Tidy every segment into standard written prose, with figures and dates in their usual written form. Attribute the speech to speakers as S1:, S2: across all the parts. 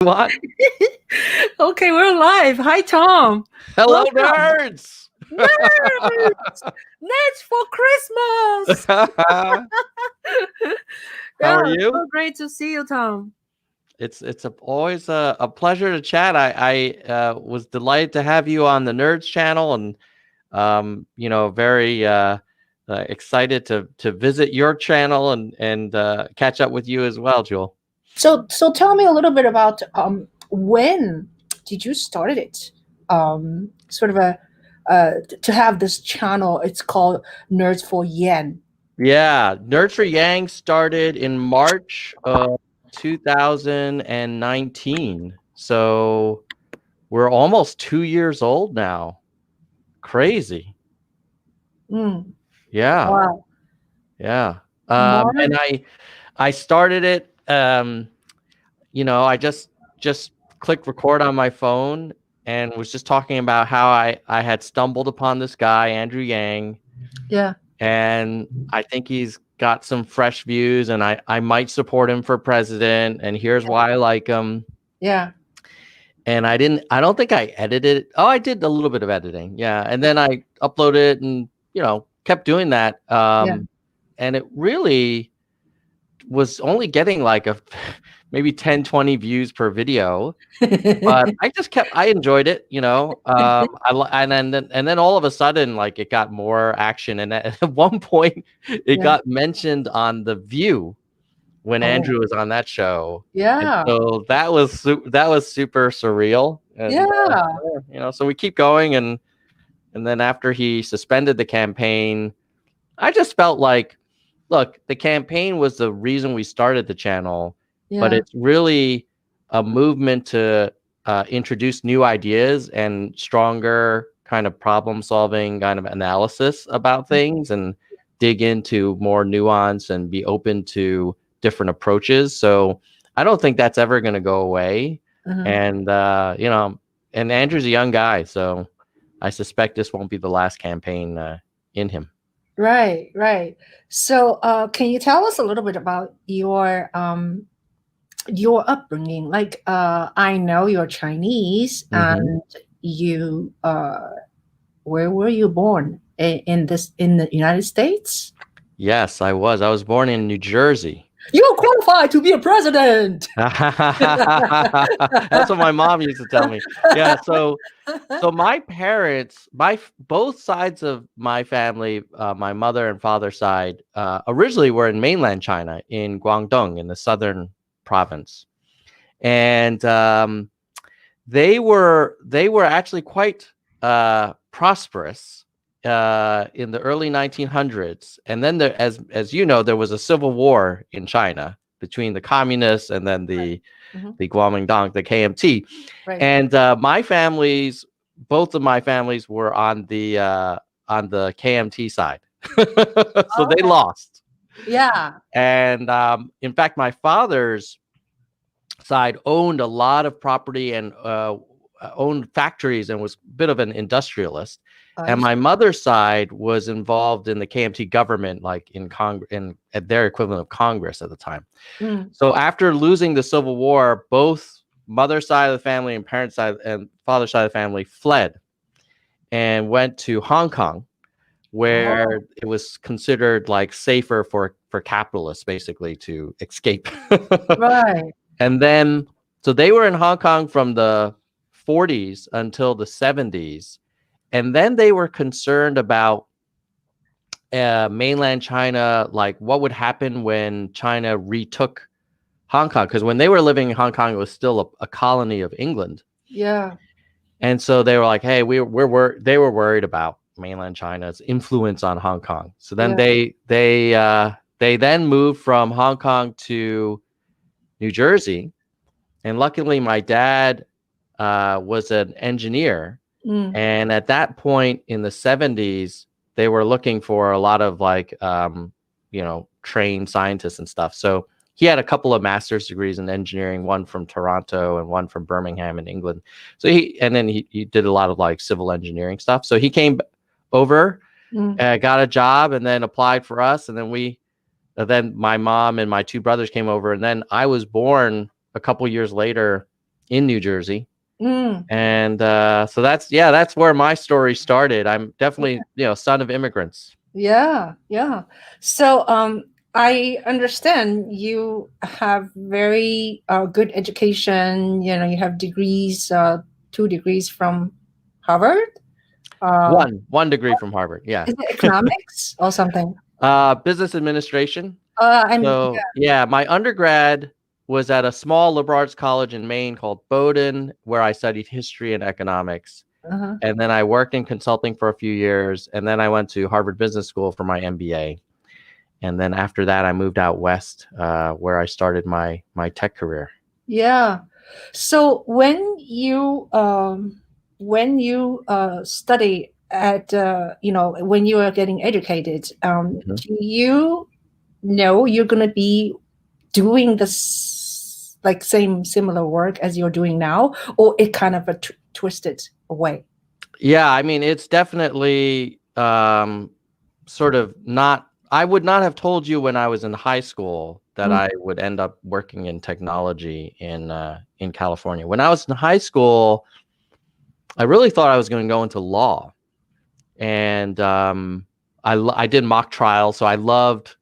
S1: What?
S2: Okay, we're live. Hi, Tom.
S1: Hello,
S2: Welcome.
S1: nerds.
S2: Nerds! Nerds for Christmas!
S1: How are you?
S2: So great to see you, Tom.
S1: It's always a pleasure to chat. I was delighted to have you on the Nerds channel, and very excited to visit your channel and catch up with you as well, Juhl.
S2: So tell me a little bit about when did you start it? Sort of to have this channel. It's called Nerds for Yen.
S1: Yeah, Nerds for Yang started in March of 2019. So we're almost 2 years old now. Crazy. Yeah.
S2: Wow.
S1: Yeah. And I started it, I just clicked record on my phone and was just talking about how I had stumbled upon this guy, Andrew Yang.
S2: Yeah.
S1: And I think he's got some fresh views, and I might support him for president. And here's why I like him.
S2: Yeah.
S1: And I don't think I edited it. Oh, I did a little bit of editing. Yeah. And then I uploaded it and, kept doing that. And it really was only getting like maybe 10, 20 views per video. But I enjoyed it, and then all of a sudden, like, it got more action. And at one point it got mentioned on The View when Andrew was on that show.
S2: Yeah.
S1: And so that was super surreal. And, so we keep going. And then after he suspended the campaign, I just felt like, look, the campaign was the reason we started the channel, but it's really a movement to introduce new ideas and stronger kind of problem solving kind of analysis about things, and dig into more nuance and be open to different approaches. So I don't think that's ever going to go away. And, and Andrew's a young guy, so I suspect this won't be the last campaign in him.
S2: Right. So can you tell us a little bit about your upbringing? Like, I know you're Chinese, and you where were you born? In the United States?
S1: Yes, I was. I was born in New Jersey.
S2: You qualify to be a president.
S1: That's what my mom used to tell me. Yeah. So my parents, both sides of my family, my mother and father's side, originally were in mainland China, in Guangdong, in the southern province, and they were actually quite prosperous in the early 1900s. And then as you know, there was a civil war in China between the communists and then the Kuomintang, the KMT.
S2: Right.
S1: And both of my families were on the KMT side. So they lost.
S2: Yeah.
S1: And in fact, my father's side owned a lot of property and owned factories and was a bit of an industrialist. And my mother's side was involved in the KMT government, like in Congress, at their equivalent of Congress at the time. So after losing the Civil War, both mother's side of the family and parents' side and father's side of the family fled and went to Hong Kong, where it was considered like safer for capitalists basically to escape.
S2: Right.
S1: And then, so they were in Hong Kong from the 40s until the 70s. And then they were concerned about mainland China, like what would happen when China retook Hong Kong. Because when they were living in Hong Kong, it was still a colony of England.
S2: Yeah.
S1: And so they were like, hey, they were worried about mainland China's influence on Hong Kong. So then they then moved from Hong Kong to New Jersey. And luckily, my dad was an engineer. And at that point in the 70s, they were looking for a lot of trained scientists and stuff. So he had a couple of master's degrees in engineering, one from Toronto and one from Birmingham in England. So he did a lot of like civil engineering stuff. So he came over, got a job, and then applied for us. And then my mom and my two brothers came over. And then I was born a couple years later in New Jersey.
S2: Mm.
S1: And so that's where my story started. I'm definitely, son of immigrants.
S2: Yeah, yeah. So I understand you have very good education. You have degrees, 2 degrees from Harvard. Uh,
S1: One degree from Harvard. Yeah.
S2: is it economics or something?
S1: Business administration.
S2: I'm
S1: So yeah, my undergrad was at a small liberal arts college in Maine called Bowdoin, where I studied history and economics.
S2: uh
S1: And then I worked in consulting for a few years. And then I went to Harvard Business School for my MBA. And then after that, I moved out west, where I started my tech career.
S2: Yeah. So when you study at when you are getting educated,
S1: Mhm.
S2: do you know you're gonna be doing this like similar work as you're doing now, or it kind of a twisted away?
S1: Yeah, I mean, it's definitely sort of not. I would not have told you when I was in high school that
S2: Mm,
S1: I would end up working in technology in California. When I was in high school, I really thought I was going to go into law, and I did mock trials, so I loved,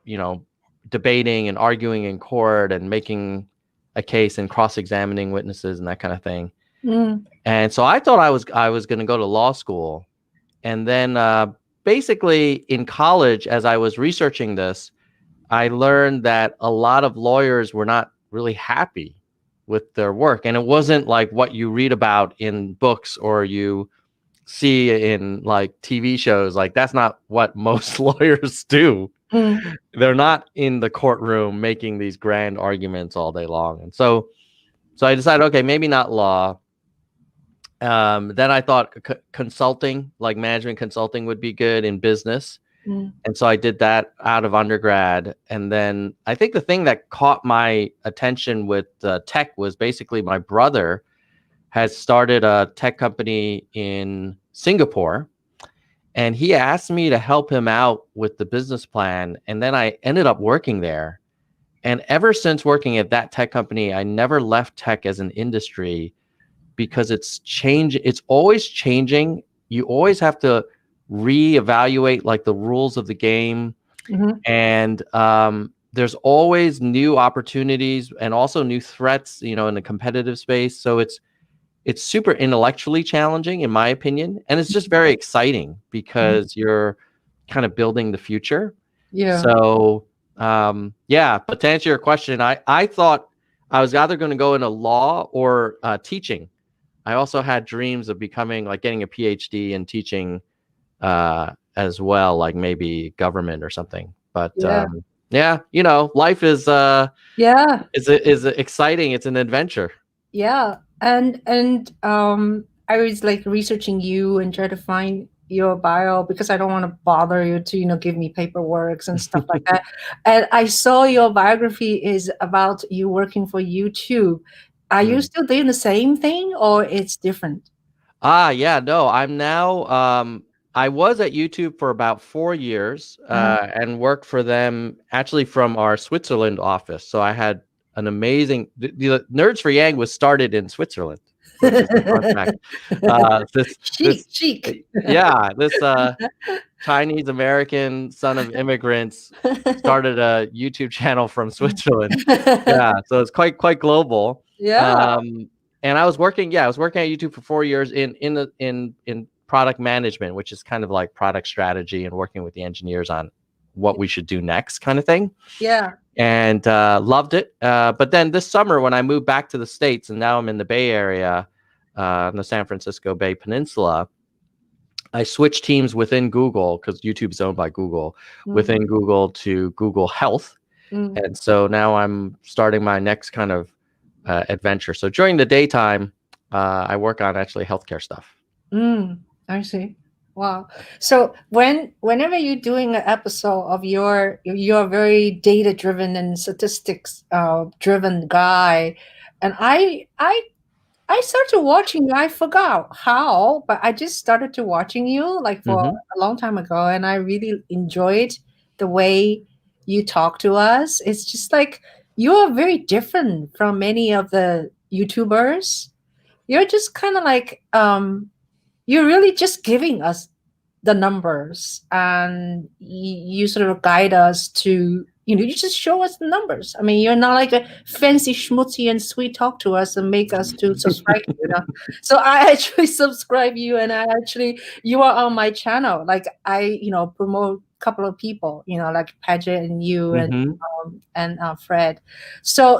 S1: you know, debating and arguing in court and making a case and cross-examining witnesses and that kind of thing.
S2: mm,
S1: And so I thought I was going to go to law school. And then basically in college, as I was researching this, I learned that a lot of lawyers were not really happy with their work. And it wasn't like what you read about in books or you see in like TV shows. Like that's not what most lawyers do.
S2: mm,
S1: They're not in the courtroom making these grand arguments all day long. And so I decided, okay, maybe not law. Then I thought consulting, like management consulting, would be good in business.
S2: mm,
S1: And so I did that out of undergrad. And then I think the thing that caught my attention with tech was basically my brother has started a tech company in Singapore. And he asked me to help him out with the business plan. And then I ended up working there. And ever since working at that tech company, I never left tech as an industry because it's always changing. You always have to reevaluate like the rules of the game.
S2: mhm,
S1: And there's always new opportunities and also new threats, in the competitive space. So it's super intellectually challenging, in my opinion. And it's just very exciting
S2: mhm.
S1: because you're kind of building the future.
S2: Yeah.
S1: So, yeah, but to answer your question, I thought I was either going to go into law or teaching. I also had dreams of becoming like getting a PhD and teaching as well, like maybe government or something. But
S2: Yeah.
S1: yeah, life is
S2: Yeah.
S1: is exciting. It's an adventure.
S2: Yeah, and I was like researching you and try to find your bio because I don't want to bother you to give me paperwork and stuff like that. And I saw your biography is about you working for YouTube. Are you
S1: Mm.
S2: still doing the same thing or it's different?
S1: Yeah, no, I'm now I was at YouTube for about 4 years
S2: Uh,
S1: and worked for them actually from our Switzerland office. So I had an amazing the Nerds for Yang was started in Switzerland, which is a fun fact.
S2: chic, chic.
S1: Yeah, this Chinese American son of immigrants started a YouTube channel from Switzerland. Yeah, so it's quite global.
S2: Yeah,
S1: Um, and I was working at YouTube for 4 years in product management, which is kind of like product strategy and working with the engineers on what we should do next, kind of thing.
S2: yeah.
S1: And loved it. But then this summer, when I moved back to the States, and now I'm in the Bay Area, in the San Francisco Bay Peninsula, I switched teams within Google because YouTube is owned by Google,
S2: Mm,
S1: within Google to Google Health.
S2: mm,
S1: And so now I'm starting my next kind of adventure. So during the daytime, I work on actually healthcare stuff.
S2: I see. Wow. So whenever you're doing an episode of you're a very data driven and statistics driven guy, and I started watching you. I forgot how, but I just started to watching you like for
S1: Mm-hmm.
S2: a long time ago, and I really enjoyed the way you talk to us. It's just like you are very different from many of the YouTubers. You're just kind of like you're really just giving us the numbers, and you sort of guide us to, you just show us the numbers. I mean, you're not like a fancy schmutzy and sweet talk to us and make us to subscribe to you. So I actually subscribe you, and you are on my channel. Like I promote a couple of people, like Paget and you and Fred. So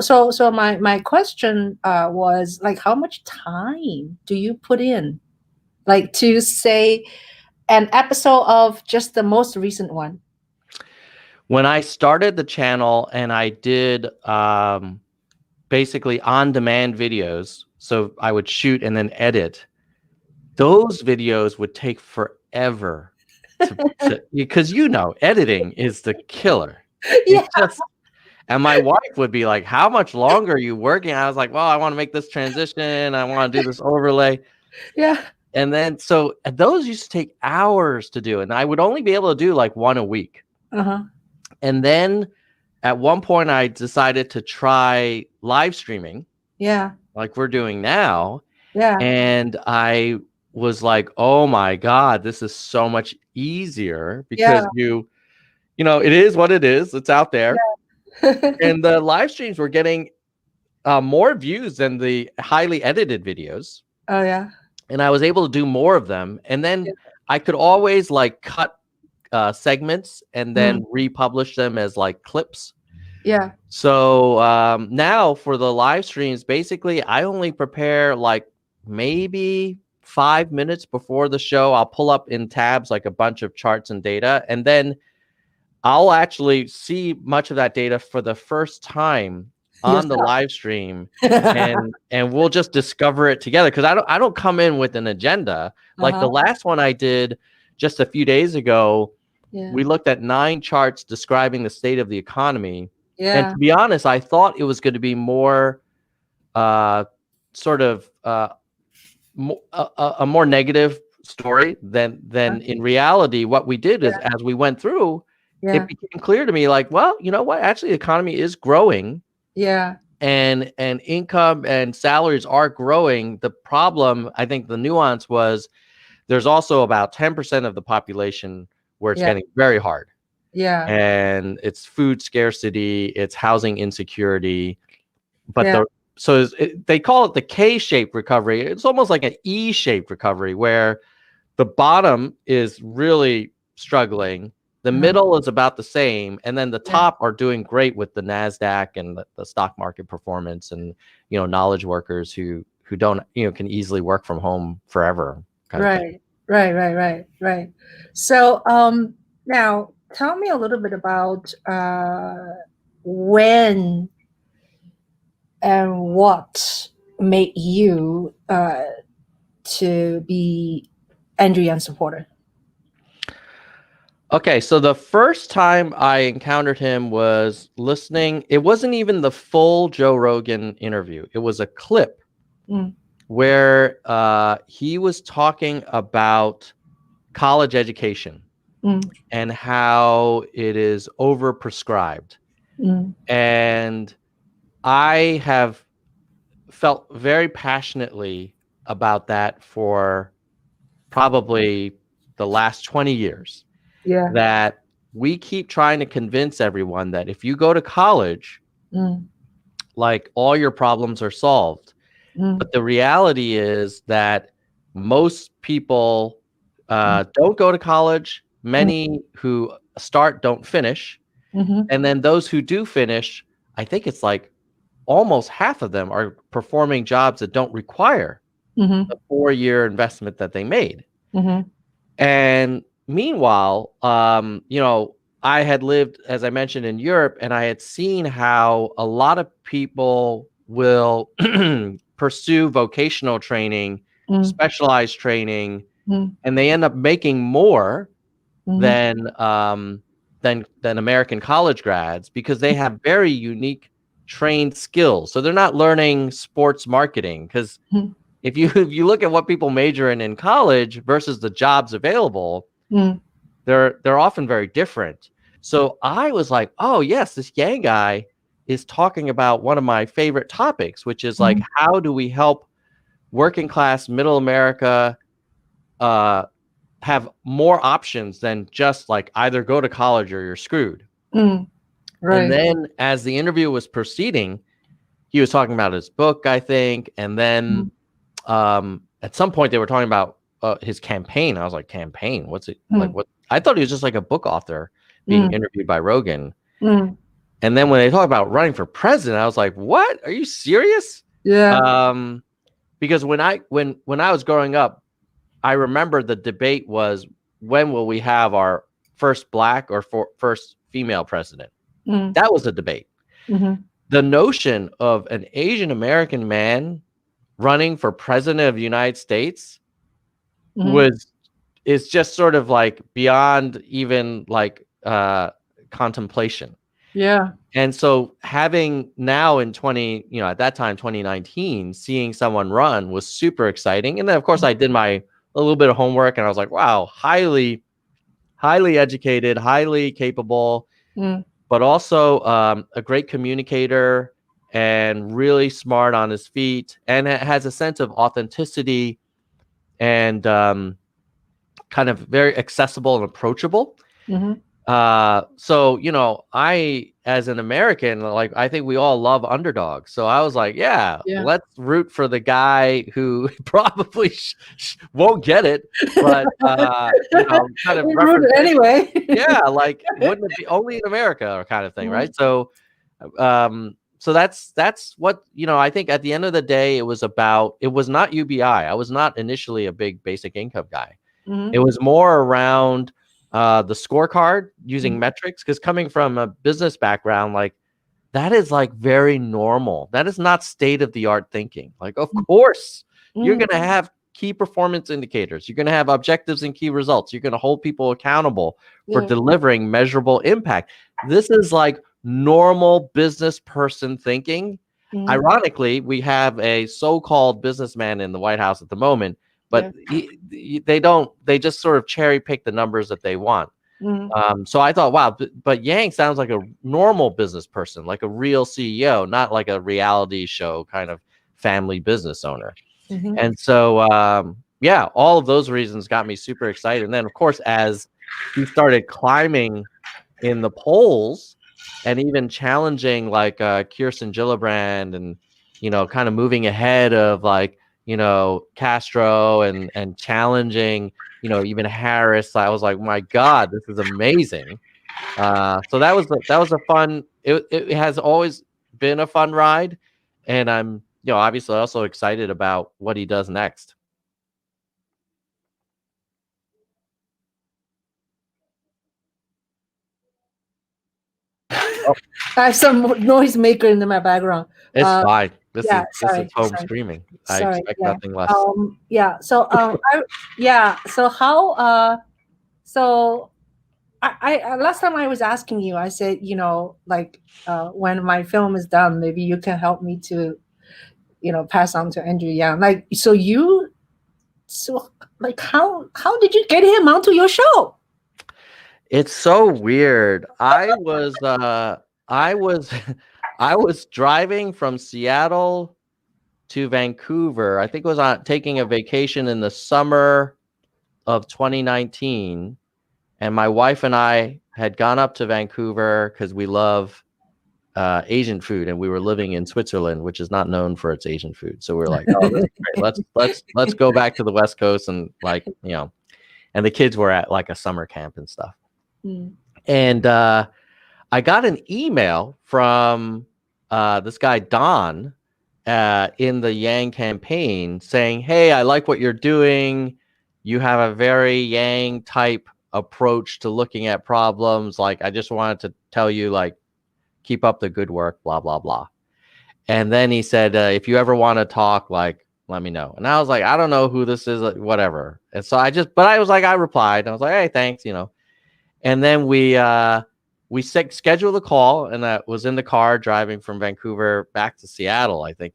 S2: my question was like, how much time do you put in, like, to say an episode of just the most recent one?
S1: When I started the channel and I did basically on-demand videos, so I would shoot and then edit, those videos would take forever because editing is the killer.
S2: Yeah.
S1: And my wife would be like, how much longer are you working? I was like, well, I want to make this transition. I want to do this overlay.
S2: Yeah.
S1: And then, so those used to take hours to do. And I would only be able to do like one a week. And then at one point I decided to try live streaming.
S2: Yeah.
S1: Like we're doing now.
S2: Yeah.
S1: And I was like, oh my God, this is so much easier because it is what it is. It's out there. Yeah. And the live streams were getting more views than the highly edited videos.
S2: Oh yeah.
S1: And I was able to do more of them. And then I could always like cut segments and then republish them as like clips.
S2: Yeah.
S1: So now for the live streams, basically I only prepare like maybe 5 minutes before the show. I'll pull up in tabs like a bunch of charts and data, and then I'll actually see much of that data for the first time on the live stream, and we'll just discover it together, because I don't come in with an agenda. Like the last one I did just a few days ago, we looked at 9 charts describing the state of the economy. And to be honest, I thought it was going to be more sort of a more negative story than in reality. What we did is, as we went through, it became clear to me, like, well, you know what? Actually, the economy is growing.
S2: Yeah.
S1: And income and salaries are growing. The problem, I think the nuance was, there's also about 10% of the population where it's getting very hard.
S2: Yeah.
S1: And it's food scarcity, it's housing insecurity. But they call it the K-shaped recovery. It's almost like an E-shaped recovery, where the bottom is really struggling. The middle is about the same, and then the top are doing great with the NASDAQ and the stock market performance, and knowledge workers who don't can easily work from home forever.
S2: Right. So now tell me a little bit about when and what made you to be Andrew Yang supporter.
S1: Okay, so the first time I encountered him was listening. It wasn't even the full Joe Rogan interview. It was a clip where he was talking about college education and how it is overprescribed. And I have felt very passionately about that for probably the last 20 years. That we keep trying to convince everyone that if you go to college, like, all your problems are solved. But the reality is that most people don't go to college. Many who start don't finish. And then those who do finish, I think it's like almost half of them are performing jobs that don't require the 4-year investment that they made. And meanwhile, I had lived, as I mentioned, in Europe, and I had seen how a lot of people will pursue vocational training, specialized training, and they end up making more than American college grads, because they have very unique trained skills. So they're not learning sports marketing, because if you look at what people major in college versus the jobs available, they're often very different. So I was like, oh yes, this Yang guy is talking about one of my favorite topics, which is like, how do we help working class middle America have more options than just like either go to college or you're screwed.
S2: Right.
S1: And then as the interview was proceeding, he was talking about his book, I think. And then at some point they were talking about his campaign. I was like, campaign? What's it like? What? I thought he was just like a book author being interviewed by Rogan. And then when they talk about running for president, I was like, what? Are you serious?
S2: Yeah.
S1: Because when I was growing up, I remember the debate was, when will we have our first black or first female president? That was the debate. The notion of an Asian American man running for president of the United States is just sort of like beyond even like contemplation.
S2: Yeah.
S1: And so having now in at that time, 2019, seeing someone run was super exciting. And then of course I did a little bit of homework and I was like, wow, highly educated, highly capable, but also a great communicator and really smart on his feet, and has a sense of authenticity and kind of very accessible and approachable. So, I, as an American, like, I think we all love underdogs. So I was like, yeah. Let's root for the guy who probably won't get it, but, kind of
S2: root it anyway.
S1: Yeah. Like, wouldn't it be only in America or kind of thing. Right. So, so that's what, I think at the end of the day, it was not UBI. I was not initially a big basic income guy. It was more around the scorecard, using metrics, because coming from a business background, like, that is like very normal. That is not state of the art thinking. Like, of course, you're going to have key performance indicators. You're going to have objectives and key results. You're going to hold people accountable for delivering measurable impact. This is like normal business person thinking. Ironically, we have a so-called businessman in the White House at the moment, but they just sort of cherry pick the numbers that they want. So I thought, wow, but Yang sounds like a normal business person, like a real CEO, not like a reality show kind of family business owner. And so, all of those reasons got me super excited. And then, of course, as he started climbing in the polls and even challenging like Kirsten Gillibrand and, kind of moving ahead of like, Castro and challenging, even Harris, I was like, my God, this is amazing. So that was a fun, it has always been a fun ride. And I'm, obviously also excited about what he does next.
S2: Oh. I have some noise maker in my background.
S1: It's fine. This is home screaming.
S2: Sorry,
S1: I expect nothing less.
S2: So I last time I was asking you, I said, like, when my film is done, maybe you can help me to, pass on to Andrew Yang. Like, how did you get him onto your show?
S1: It's so weird. I was driving from Seattle to Vancouver. I think it was taking a vacation in the summer of 2019. And my wife and I had gone up to Vancouver because we love Asian food, and we were living in Switzerland, which is not known for its Asian food. So we were like, oh, this is great. Let's go back to the West Coast, and like, and the kids were at like a summer camp and stuff. And I got an email from this guy Don in the Yang campaign saying, hey, I like what you're doing. You have a very Yang type approach to looking at problems. Like, I just wanted to tell you, like, keep up the good work, blah, blah, blah. And then he said, if you ever want to talk, like, let me know. And I was like, I don't know who this is, like, whatever. And so I replied. I was like, hey, thanks, And then we scheduled a call, and that was in the car driving from Vancouver back to Seattle, I think.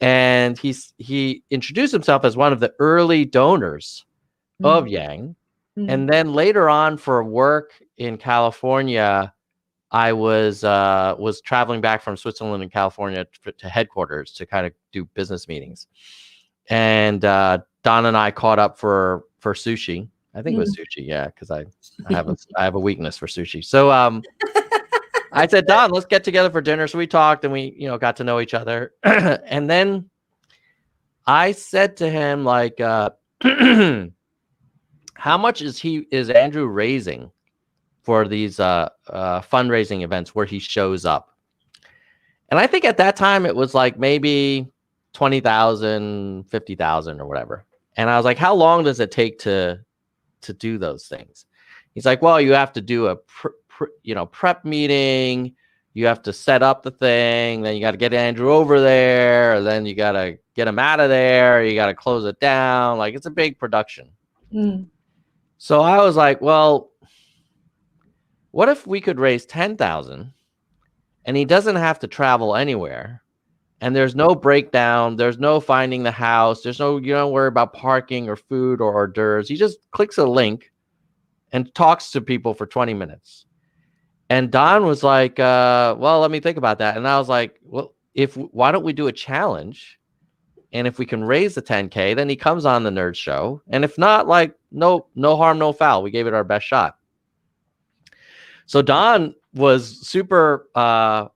S1: And he introduced himself as one of the early donors of Yang. And then later on, for work in California, I was traveling back from Switzerland and California to headquarters to kind of do business meetings, and Don and I caught up for sushi. I think it was sushi, yeah, because I have a weakness for sushi. So I said, Don, let's get together for dinner. So we talked and we got to know each other, and then I said to him like, how much is Andrew raising for these fundraising events where he shows up? And I think at that time it was like maybe 20,000, 50,000 or whatever. And I was like, how long does it take to do those things? He's like, well, you have to do a prep meeting. You have to set up the thing. Then you got to get Andrew over there. Then you got to get him out of there. You got to close it down. Like, it's a big production. So I was like, well, what if we could raise 10,000 and he doesn't have to travel anywhere? And there's no breakdown. There's no finding the house. There's no, you don't worry about parking or food or hors d'oeuvres. He just clicks a link and talks to people for 20 minutes. And Don was like, well, let me think about that. And I was like, well, why don't we do a challenge? And if we can raise the 10K, then he comes on the Nerd Show. And if not, like, no harm, no foul. We gave it our best shot. So Don was super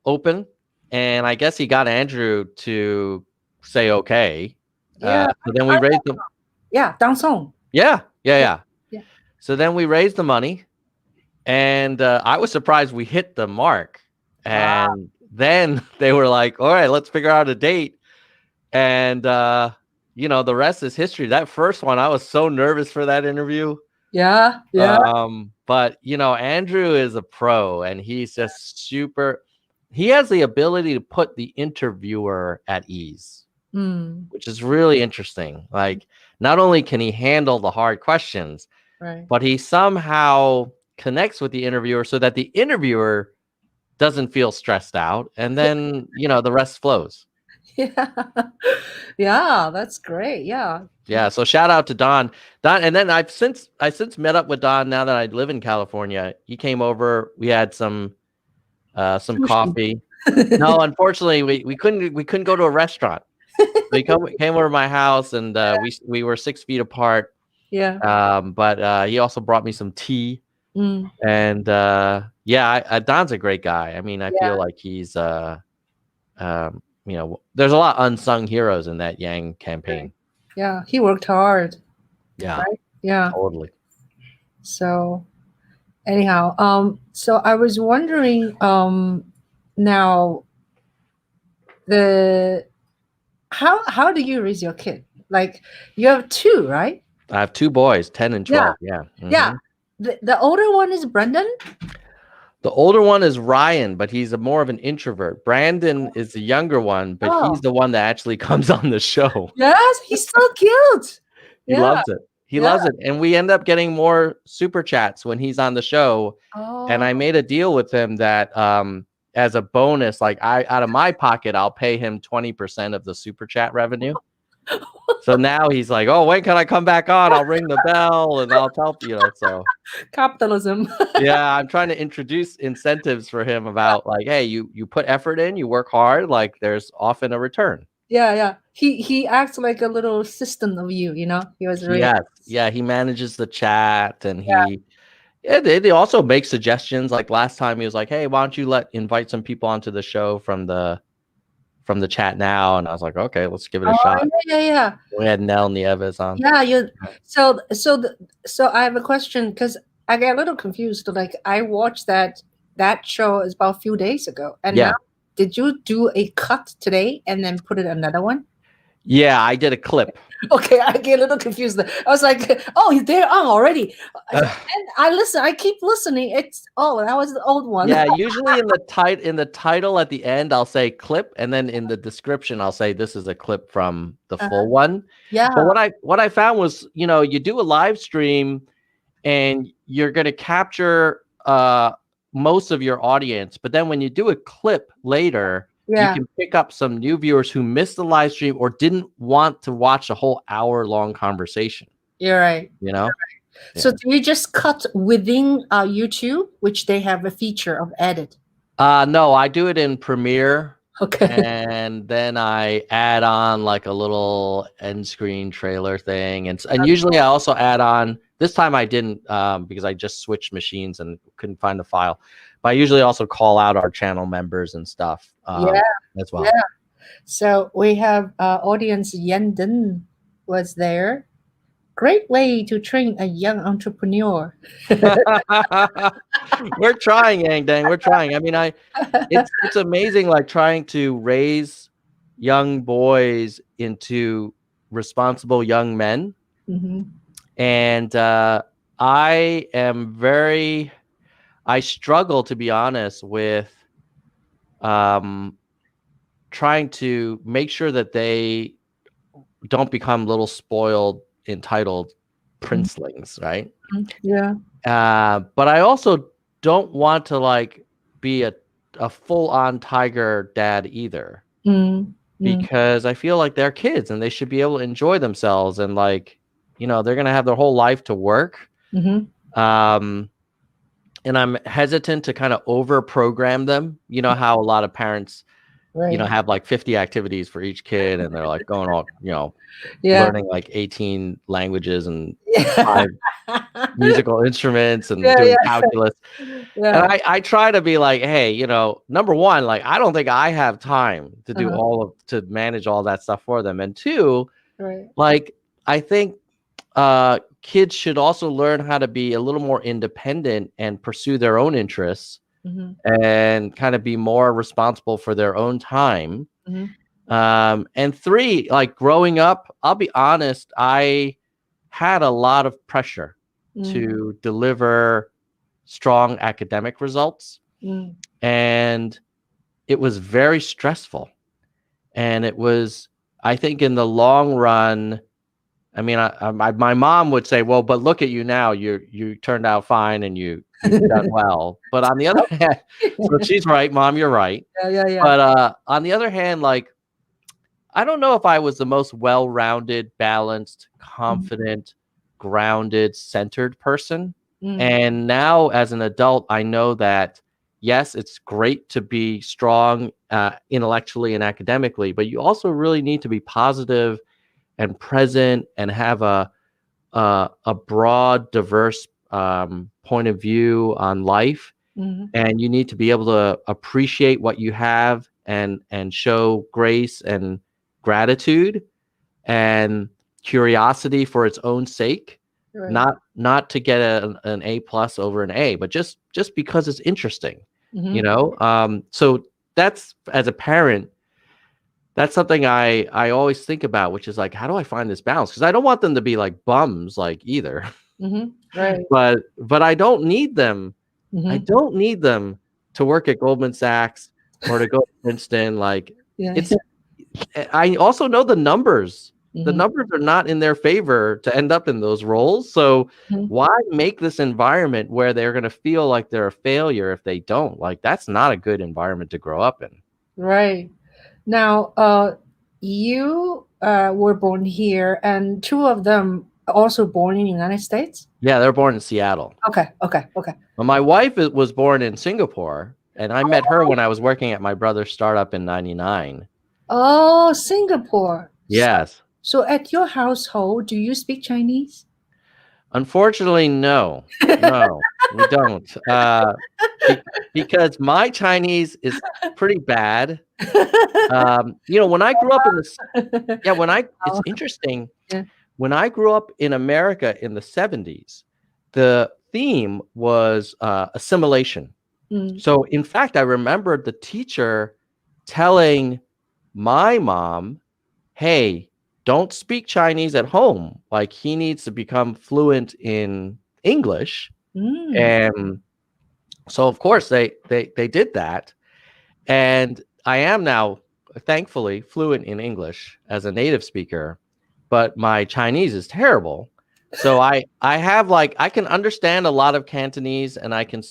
S1: open. And I guess he got Andrew to say okay.
S2: Yeah.
S1: So then we raised them.
S2: Yeah, Dong Song.
S1: Yeah. So then we raised the money, and I was surprised we hit the mark. And then they were like, "All right, let's figure out a date." And the rest is history. That first one, I was so nervous for that interview.
S2: Yeah.
S1: But Andrew is a pro, and he's just super. He has the ability to put the interviewer at ease, which is really interesting. Like, not only can he handle the hard questions,
S2: right,
S1: but he somehow connects with the interviewer so that the interviewer doesn't feel stressed out. And then, the rest flows.
S2: Yeah, that's great. Yeah.
S1: So shout out to Don. And then I've since met up with Don now that I live in California. He came over. We had some coffee. No, unfortunately, we couldn't go to a restaurant. He came over to my house, and we were 6 feet apart.
S2: Yeah.
S1: But he also brought me some tea. And Don's a great guy. I mean, I feel like he's there's a lot of unsung heroes in that Yang campaign.
S2: Yeah, he worked hard.
S1: Yeah.
S2: Right? Yeah.
S1: Totally.
S2: So anyhow, so I was wondering, now how do you raise your kid? Like, you have two, right?
S1: I have two boys, 10 and 12. Yeah.
S2: Yeah. The older one is Brendan.
S1: The older one is Ryan, but he's more of an introvert. Brandon is the younger one, but he's the one that actually comes on the show.
S2: Yes, he's so cute.
S1: He loves it. He loves it. And we end up getting more super chats when he's on the show. And I made a deal with him that as a bonus, like out of my pocket, I'll pay him 20% of the super chat revenue. So now he's like, oh, when can I come back on? I'll ring the bell and I'll tell so
S2: capitalism.
S1: Yeah, I'm trying to introduce incentives for him about like, hey, you put effort in, you work hard, like there's often a return.
S2: Yeah. He acts like a little assistant of you, He was really
S1: he manages the chat, and they also make suggestions. Like last time he was like, hey, why don't you invite some people onto the show from the chat now? And I was like, okay, let's give it a shot.
S2: Yeah.
S1: We had Nell Nieves on.
S2: Yeah, so I have a question, because I get a little confused. Like, I watched that show is about a few days ago, and now, did you do a cut today and then put it another one?
S1: Yeah, I did a clip.
S2: Okay, I get a little confused. I was like, oh, they're on already. And I keep listening. That was the old one.
S1: Yeah, usually in the title at the end, I'll say clip, and then in the description, I'll say this is a clip from the full one.
S2: Yeah.
S1: But what I found was, you do a live stream and you're going to capture most of your audience, but then when you do a clip later, you can pick up some new viewers who missed the live stream or didn't want to watch a whole hour-long conversation.
S2: You're right.
S1: Yeah.
S2: So do you just cut within YouTube, which they have a feature of edit?
S1: No, I do it in Premiere.
S2: Okay.
S1: And then I add on like a little end screen trailer thing. And usually I also add on, this time I didn't because I just switched machines and couldn't find the file. But I usually also call out our channel members and stuff
S2: Yeah.
S1: as well.
S2: Yeah. So we have audience Yenden was there. Great way to train a young entrepreneur.
S1: We're trying, Yang Dang. We're trying. I mean, it's amazing, like trying to raise young boys into responsible young men.
S2: Mm-hmm.
S1: And I struggle, to be honest, with trying to make sure that they don't become little spoiled, entitled princelings, right?
S2: Yeah.
S1: But I also don't want to like be a full-on tiger dad either, because I feel like they're kids and they should be able to enjoy themselves, and like, you know, they're gonna have their whole life to work. And I'm hesitant to kind of over program them. You know how a lot of parents, you know, have like 50 activities for each kid, and they're like going all, you know, learning like 18 languages and 5 musical instruments and doing calculus. And I try to be like, hey, you know, number one, like, I don't think I have time to do to manage all that stuff for them. And two, like, I think kids should also learn how to be a little more independent and pursue their own interests, and kind of be more responsible for their own time. And three, like growing up, I'll be honest, I had a lot of pressure to deliver strong academic results. And it was very stressful. And it was, I think in the long run, I mean, my mom would say, well, but look at you now, you turned out fine and you've done well. But on the other hand, so she's right, Mom, you're right. But on the other hand, like, I don't know if I was the most well-rounded, balanced, confident, grounded, centered person. And now as an adult, I know that, yes, it's great to be strong intellectually and academically, but you also really need to be positive and present and have a broad, diverse point of view on life. And you need to be able to appreciate what you have and show grace and gratitude and curiosity for its own sake, not to get an A+ over an A, but just because it's interesting, you know. So that's, as a parent, that's something I always think about, which is like, how do I find this balance? Because I don't want them to be like bums, like, either. But I don't need them. I don't need them to work at Goldman Sachs or to go to Princeton. Like, I also know the numbers. The numbers are not in their favor to end up in those roles. So why make this environment where they're going to feel like they're a failure if they don't? Like, that's not a good environment to grow up in.
S2: Right. Now, you were born here, and two of them also born in the United States?
S1: Yeah, they're born in Seattle.
S2: Okay.
S1: Well, my wife was born in Singapore, and I met her when I was working at my brother's startup in '99.
S2: Oh, Singapore.
S1: Yes.
S2: So at your household, do you speak Chinese?
S1: Unfortunately, no, we don't. Because my Chinese is pretty bad. You know, when I grew up in it's interesting. When I grew up in America in the 70s, the theme was assimilation. So in fact, I remembered the teacher telling my mom, hey, don't speak Chinese at home. Like, he needs to become fluent in English. And so of course they did that. And I am now, thankfully, fluent in English as a native speaker, but my Chinese is terrible. So I have, like, I can understand a lot of Cantonese, and I can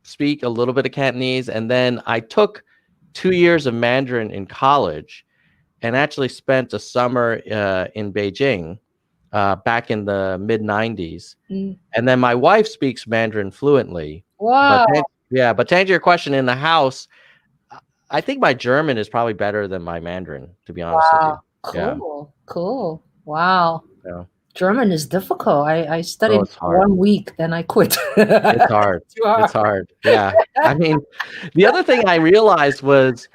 S1: speak a little bit of Cantonese. And then I took 2 years of Mandarin in college, and actually spent a summer in Beijing back in the mid-90s. And then my wife speaks Mandarin fluently.
S2: Wow.
S1: Yeah, but to answer your question, in the house, I think my German is probably better than my Mandarin, to be honest with you.
S2: Wow.
S1: Yeah.
S2: Cool. Wow.
S1: Yeah.
S2: German is difficult. I
S1: Oh,
S2: studied
S1: it's hard.
S2: 1 week, then I quit.
S1: It's hard.
S2: Too hard.
S1: It's hard. Yeah. I mean, the other thing I realized was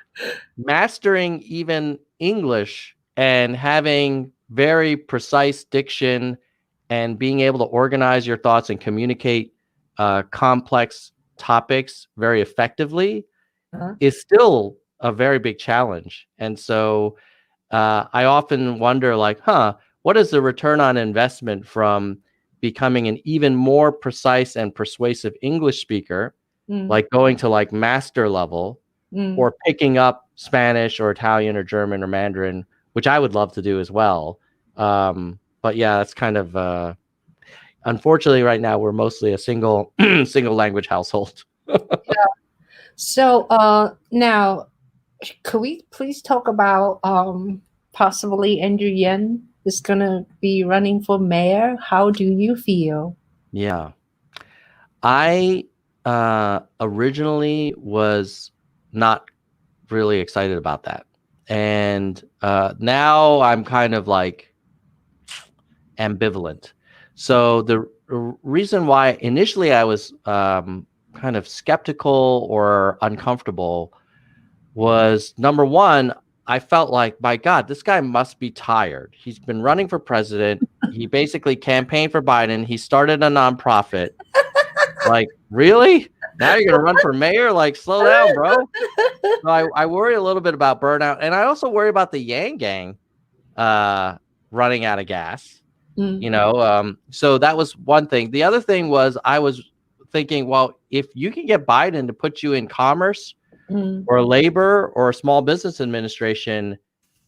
S1: mastering even English and having very precise diction and being able to organize your thoughts and communicate complex topics very effectively
S2: Uh-huh.
S1: is still a very big challenge. And so I often wonder, like, what is the return on investment from becoming an even more precise and persuasive English speaker, like going to like master level, or picking up Spanish or Italian or German or Mandarin, which I would love to do as well. But yeah, that's kind of unfortunately right now we're mostly a single language household.
S2: So now, could we please talk about possibly Andrew Yang is gonna be running for mayor? How do you feel?
S1: Yeah. I originally was not really excited about that. And now I'm kind of like ambivalent. So the reason why initially I was kind of skeptical or uncomfortable was, number one, I felt like, my God, this guy must be tired. He's been running for president. He basically campaigned for Biden. He started a nonprofit. Like, really? Now you're gonna run for mayor? Like, slow down, bro. So I worry a little bit about burnout, and I also worry about the Yang gang running out of gas. So that was one thing. The other thing was I was thinking, well, if you can get Biden to put you in commerce or labor or small business administration,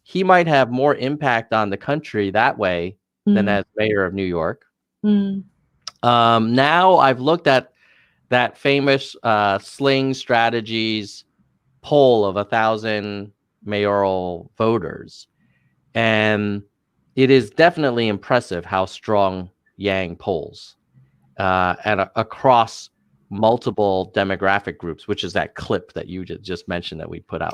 S1: he might have more impact on the country that way than as mayor of New York. Now I've looked at that famous Sling Strategies poll of 1,000 mayoral voters, and it is definitely impressive how strong Yang polls and across multiple demographic groups, which is that clip that you just mentioned that we put out.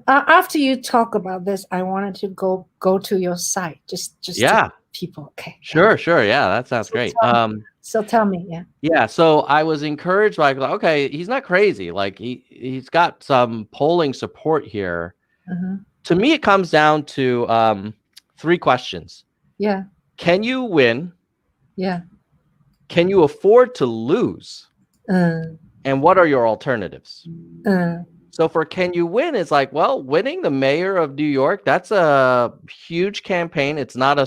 S2: After you talk about this, I wanted to go to your site. Just
S1: Yeah,
S2: people. Okay.
S1: sure. Yeah, that sounds great.
S2: So tell me, yeah.
S1: Yeah, so I was encouraged by, like, okay, he's not crazy. Like he's got some polling support here. To me, it comes down to 3 questions.
S2: Yeah.
S1: Can you win?
S2: Yeah.
S1: Can you afford to lose? And what are your alternatives? So for can you win, it's like, well, winning the mayor of New York, that's a huge campaign. It's not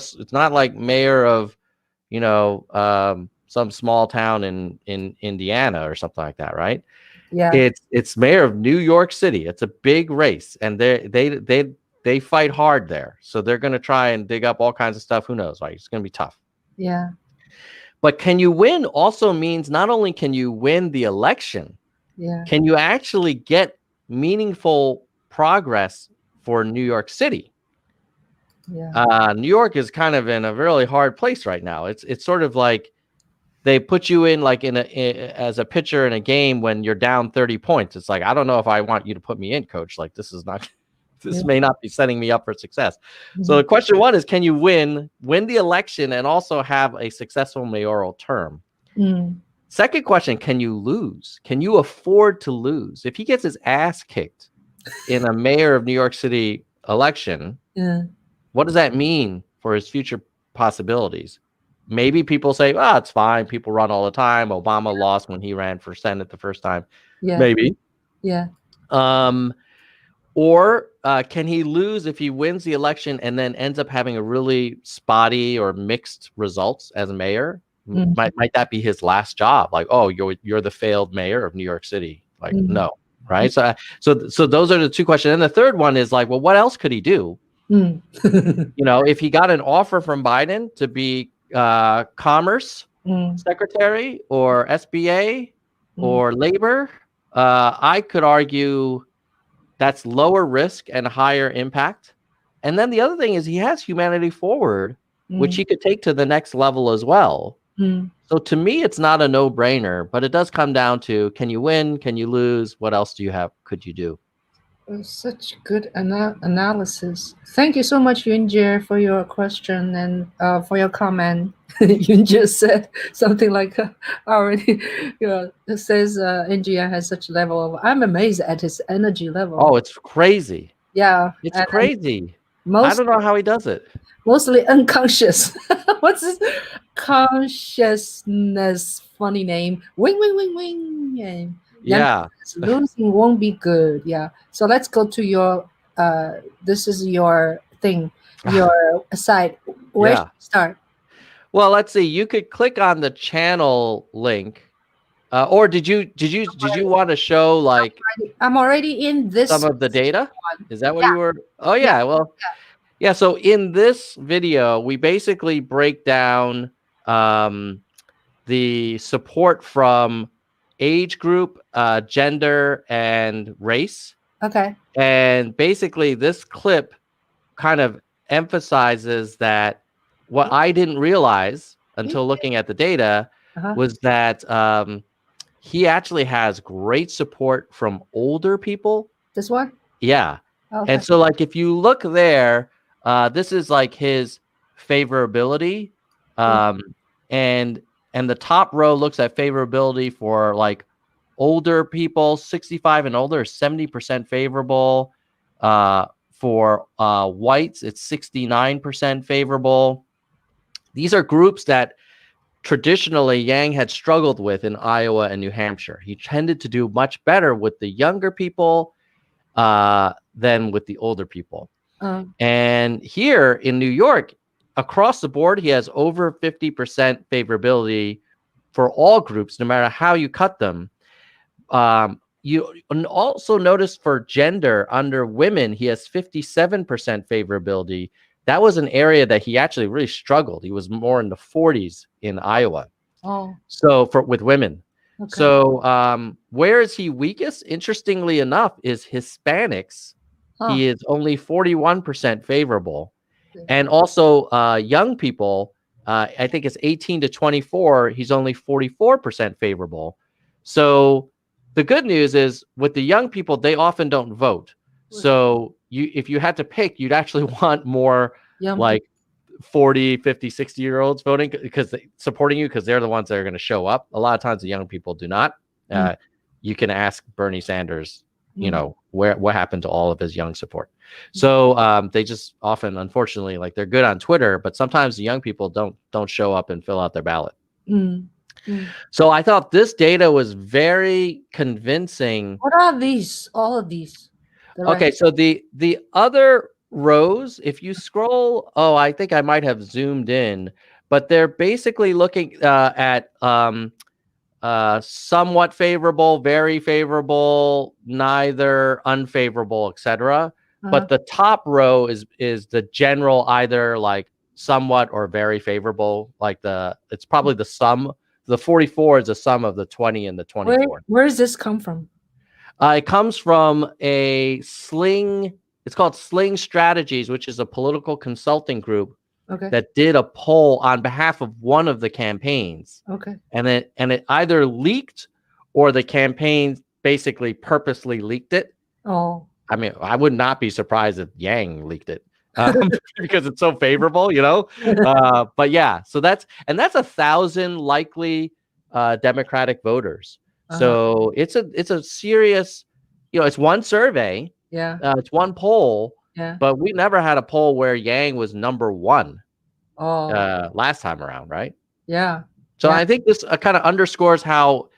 S1: like mayor of, some small town in Indiana or something like that, right?
S2: Yeah.
S1: It's mayor of New York City. It's a big race, and they fight hard there. So they're going to try and dig up all kinds of stuff. Who knows? Like, it's going to be tough.
S2: Yeah.
S1: But can you win also means not only can you win the election, can you actually get meaningful progress for New York City? New York is kind of in a really hard place right now. It's sort of like they put you in like as a pitcher in a game when you're down 30 points. It's like, I don't know if I want you to put me in, coach. Like, this may not be setting me up for success. So the question 1 is, can you win the election and also have a successful mayoral term? Second question, can you lose? Can you afford to lose? If he gets his ass kicked in a mayor of New York City election, what does that mean for his future possibilities? Maybe people say, it's fine. People run all the time. Obama lost when he ran for Senate the first time.
S2: Yeah.
S1: Maybe.
S2: Yeah.
S1: Or can he lose if he wins the election and then ends up having a really spotty or mixed results as a mayor? Might that be his last job? Like, oh, you're the failed mayor of New York City. Like, no, right? So those are the 2 questions. And the third one is like, well, what else could he do? If he got an offer from Biden to be commerce secretary or SBA or labor, I could argue that's lower risk and higher impact. And then the other thing is he has Humanity Forward, which he could take to the next level as well. So to me, it's not a no-brainer, but it does come down to, can you win? Can you lose? What else do you have? Could you do?
S2: Such good analysis. Thank you so much, Yunjie, for your question and for your comment. Yunjie said something like, already, it says NGI has such a level of, I'm amazed at his energy level.
S1: Oh, it's crazy.
S2: Yeah.
S1: It's crazy. I
S2: Most,
S1: don't know how he does it.
S2: mostly unconscious. What's this? Consciousness, funny name. Wing, wing, wing, wing.
S1: Yeah.
S2: Losing won't be good. Yeah. So let's go to your, this is your thing, your site. Where should we start?
S1: Well, let's see. You could click on the channel link. Or did you want to show like
S2: I'm already in this
S1: some of the data?
S2: one.
S1: Is that what you were? Oh yeah. Well, yeah. So in this video, we basically break down the support from age group, gender, and race.
S2: Okay.
S1: And basically, this clip kind of emphasizes that what I didn't realize until looking at the data was that he actually has great support from older people.
S2: This one?
S1: Yeah.
S2: Okay.
S1: And so like if you look there, this is like his favorability. And the top row looks at favorability for like older people, 65 and older, 70% favorable. For whites, it's 69% favorable. These are groups that traditionally Yang had struggled with in Iowa and New Hampshire. He tended to do much better with the younger people than with the older people. And here in New York, across the board, he has over 50% favorability for all groups, no matter how you cut them. You also notice for gender, under women, he has 57% favorability. That was an area that he actually really struggled. He was more in the 40s in Iowa. So with women. Okay. So where is he weakest? Interestingly enough, is Hispanics. He is only 41% favorable. And also young people, I think it's 18 to 24, he's only 44% favorable. So the good news is with the young people, they often don't vote. So if you had to pick, you'd actually want more like 40, 50, 60-year-olds voting because supporting you, because they're the ones that are going to show up. A lot of times the young people do not. You can ask Bernie Sanders, what happened to all of his young support. So they just often, unfortunately, like they're good on Twitter, but sometimes the young people don't show up and fill out their ballot. So I thought this data was very convincing.
S2: What are these? All of these?
S1: Okay, so the other rows, if you scroll, I think I might have zoomed in, but they're basically looking at somewhat favorable, very favorable, neither, unfavorable, etc. But the top row is the general, either like somewhat or very favorable. Like it's probably the sum. The 44 is the sum of the 20 and the 24.
S2: Where does this come from?
S1: It comes from a Sling. It's called Sling Strategies, which is a political consulting group that did a poll on behalf of one of the campaigns. And it either leaked or the campaign basically purposely leaked it. I mean, I would not be surprised if Yang leaked it because it's so favorable, but yeah, so that's 1,000 likely Democratic voters. So it's a serious, it's one survey. It's one poll. But we never had a poll where Yang was number one last time around, right? So I think this kind of underscores how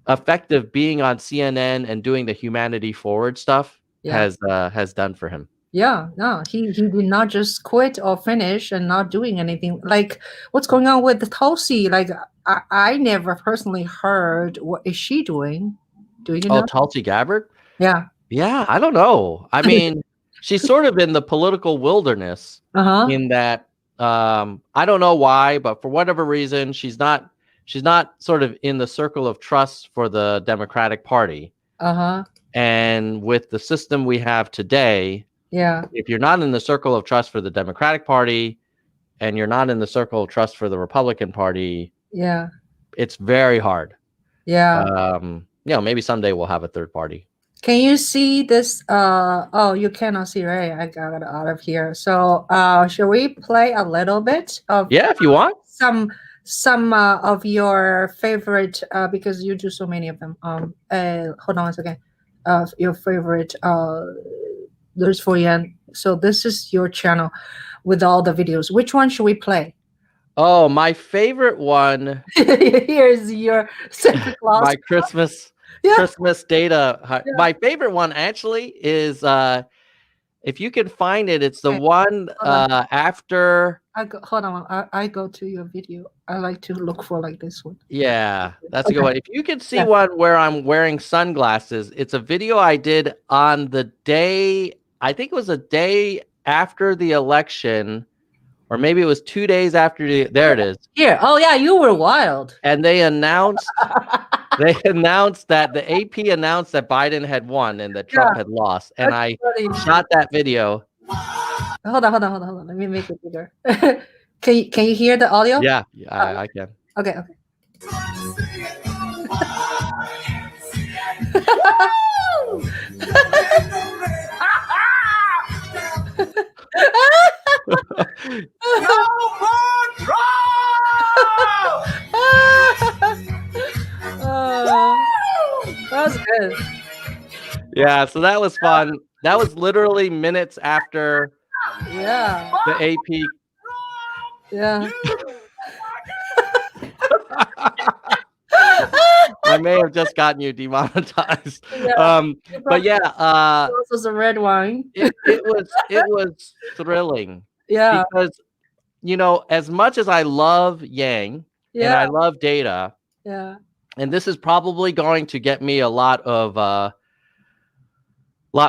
S1: effective being on CNN and doing the Humanity Forward stuff has done for him.
S2: No, he did not just quit or finish and not doing anything. Like what's going on with Tulsi? Like I never personally heard what is she doing. Do you know?
S1: Tulsi Gabbard?
S2: Yeah,
S1: I don't know. I mean, she's sort of in the political wilderness in that I don't know why, but for whatever reason, she's not sort of in the circle of trust for the Democratic Party. And with the system we have today, if you're not in the circle of trust for the Democratic Party and you're not in the circle of trust for the Republican Party, it's very hard.
S2: Yeah.
S1: Maybe someday we'll have a third party.
S2: Can you see this? Oh, you cannot see, right? I got it out of here. So, shall we play a little bit of
S1: Yeah, if you want.
S2: some of your favorite? Because you do so many of them. Hold on one second. Your favorite. There's for you. So this is your channel with all the videos. Which one should we play?
S1: Oh, my favorite one.
S2: Here's your Santa Claus.
S1: My Christmas data.
S2: Yeah.
S1: My favorite one actually is if you can find it, it's the one after.
S2: Hold on. I go to your video. I like to look for like this one.
S1: Yeah, that's a good one. If you can see one where I'm wearing sunglasses, it's a video I did on the day, I think it was a day after the election, or maybe it was 2 days after there it is.
S2: Here. Oh yeah, you were wild.
S1: And they announced that the AP announced that Biden had won and that Trump had lost. And I shot that video.
S2: Hold on. Let me make it bigger. Can you hear the audio?
S1: Yeah, I can.
S2: Okay. That was good.
S1: Yeah, so that was fun. That was literally minutes after the AP.
S2: Yeah.
S1: I may have just gotten you demonetized. But yeah,
S2: this was a red wine.
S1: it was thrilling.
S2: Yeah.
S1: Because as much as I love Yang and I love data, and this is probably going to get me a lot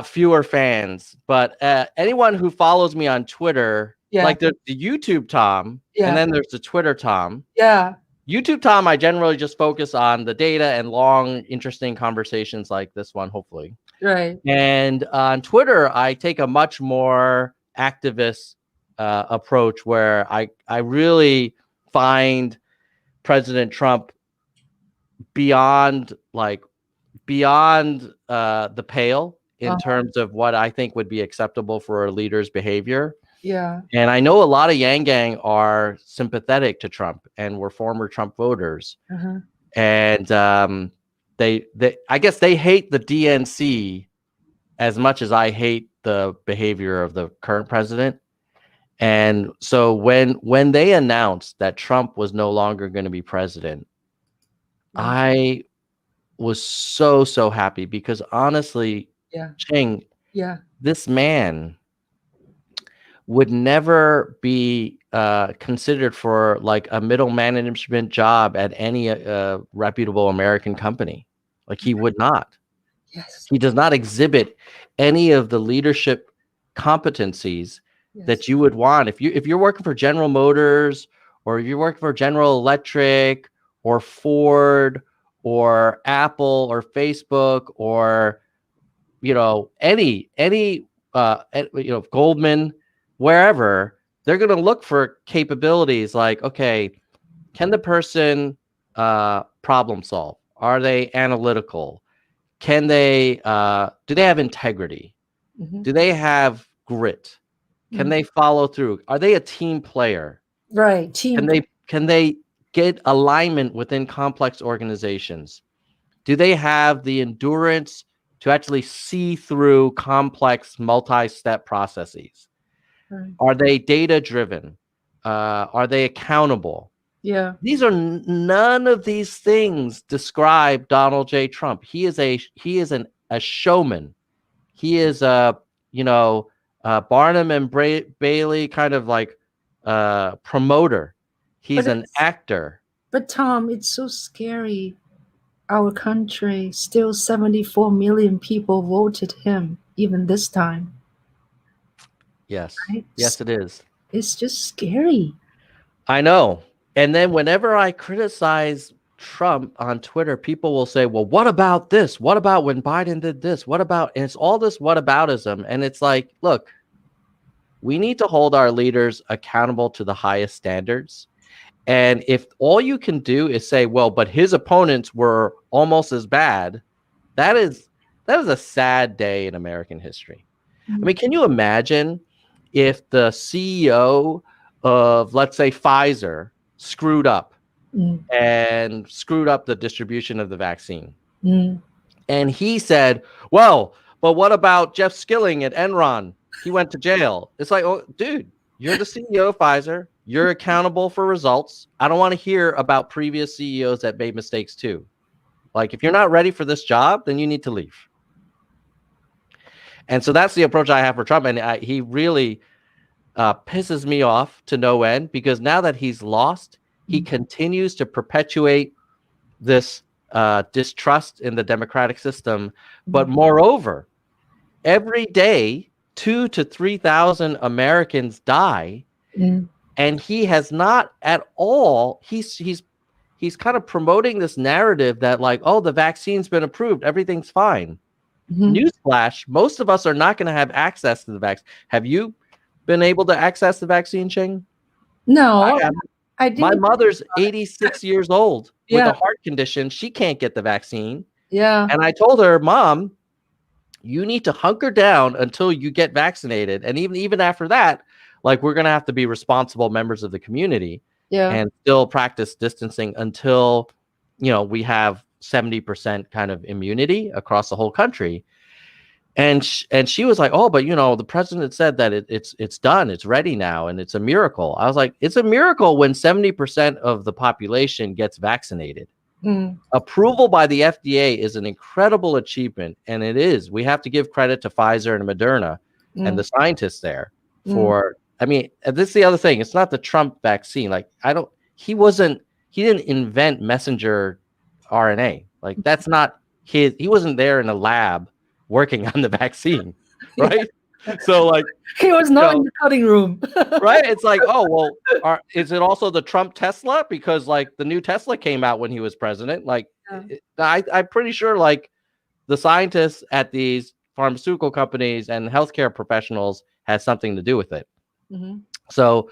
S1: fewer fans, but anyone who follows me on Twitter, like the YouTube Tom, and then there's the Twitter Tom.
S2: Yeah.
S1: YouTube Tom, I generally just focus on the data and long, interesting conversations like this one, hopefully.
S2: Right.
S1: And on Twitter, I take a much more activist approach where I really find President Trump beyond the pale in terms of what I think would be acceptable for a leader's behavior.
S2: Yeah.
S1: And I know a lot of Yang Gang are sympathetic to Trump and were former Trump voters. And I guess they hate the DNC as much as I hate the behavior of the current president. And so when they announced that Trump was no longer going to be president, I was so happy because honestly, Ching, this man would never be considered for like a middle management job at any reputable American company. Like he would not.
S2: Yes.
S1: He does not exhibit any of the leadership competencies that you would want. If you're working for General Motors, or if you're working for General Electric or Ford or Apple or Facebook or any Goldman, wherever, they're going to look for capabilities like, okay, can the person problem solve? Are they analytical? Can they do they have integrity? Do they have grit? Can they follow through? Are they a team player?
S2: Right. Team.
S1: Can they get alignment within complex organizations? Do they have the endurance to actually see through complex multi-step processes? Right. Are they data driven? Are they accountable?
S2: Yeah.
S1: These are none of these things describe Donald J. Trump. He is a showman. He is a Barnum and Bailey kind of like promoter. He's an actor.
S2: But Tom, it's so scary. Our country, still 74 million people voted him even this time.
S1: Yes. Right? Yes, it is.
S2: It's just scary.
S1: I know. And then whenever I criticize Trump on Twitter, people will say, well, what about this? What about when Biden did this? What about, and it's all this whataboutism. And it's like, look, we need to hold our leaders accountable to the highest standards. And if all you can do is say, well, but his opponents were almost as bad, that is a sad day in American history. I mean, can you imagine if the CEO of, let's say, Pfizer screwed up and screwed up the distribution of the vaccine? And he said, well, but what about Jeff Skilling at Enron? He went to jail. It's like, oh, dude, you're the CEO of Pfizer. You're accountable for results. I don't want to hear about previous CEOs that made mistakes too. Like, if you're not ready for this job, then you need to leave. And so that's the approach I have for Trump. And he really pisses me off to no end, because now that he's lost, he continues to perpetuate this distrust in the democratic system. But moreover, every day, 2,000 to 3,000 Americans die, and he has not at all. He's kind of promoting this narrative that, like, oh, the vaccine's been approved, everything's fine. Newsflash: most of us are not going to have access to the vaccine. Have you been able to access the vaccine, Ching?
S2: No, I didn't.
S1: My mother's 86 years old with a heart condition. She can't get the vaccine.
S2: Yeah.
S1: And I told her, Mom, you need to hunker down until you get vaccinated. And even after that, like, we're going to have to be responsible members of the community and still practice distancing until, we have 70% kind of immunity across the whole country. And she was like, oh, but the president said that it's done, it's ready now, and it's a miracle. I was like, it's a miracle when 70% of the population gets vaccinated. Approval by the FDA is an incredible achievement, and it is. We have to give credit to Pfizer and Moderna and the scientists there for. I mean, this is the other thing. It's not the Trump vaccine. Like, he didn't invent messenger RNA. Like, that's not his. He wasn't there in a lab working on the vaccine, right? So, like,
S2: he was not in the cutting room,
S1: right? It's like, oh, well, is it also the Trump Tesla? Because, like, the new Tesla came out when he was president. Like, I'm pretty sure, like, the scientists at these pharmaceutical companies and healthcare professionals has something to do with it. So,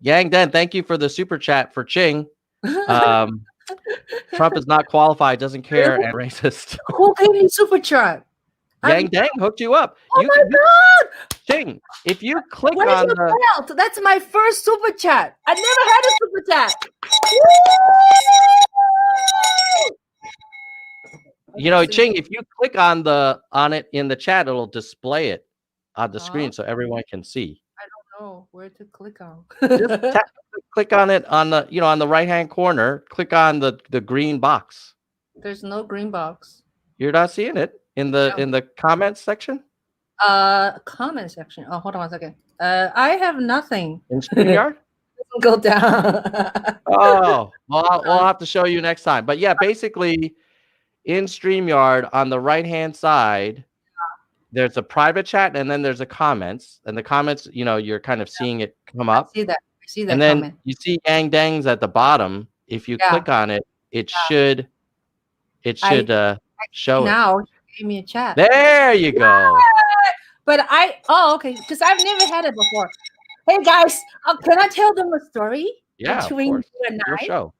S1: Yang Den, thank you for the super chat for Ching. Trump is not qualified, doesn't care, and racist.
S2: Who gave me super chat?
S1: Yang Dang hooked you up.
S2: Oh my God!
S1: Ching, if you click
S2: Where's
S1: on
S2: your belt? That's my first super chat. I never had a super chat.
S1: Ching, if you click on it in the chat, it'll display it on the screen so everyone can see.
S2: I don't know where to click on.
S1: Just click on it on the on the right hand corner. Click on the green box.
S2: There's no green box.
S1: You're not seeing it in the comments section?
S2: Comment section. Oh, hold on one second. I have nothing.
S1: In StreamYard?
S2: Go down.
S1: Oh, well, we'll have to show you next time. But yeah, basically in StreamYard on the right-hand side, there's a private chat and then there's a comments. And the comments, you're kind of seeing it come up.
S2: I see that
S1: and then
S2: comment.
S1: You see Yang Dang's at the bottom. If you click on it, it should show
S2: now.
S1: it.
S2: Give me a chat.
S1: There you go.
S2: But okay, because I've never had it before. Hey guys, can I tell them a story?
S1: Yeah,
S2: between
S1: of course.
S2: you and
S1: Your
S2: I?
S1: show.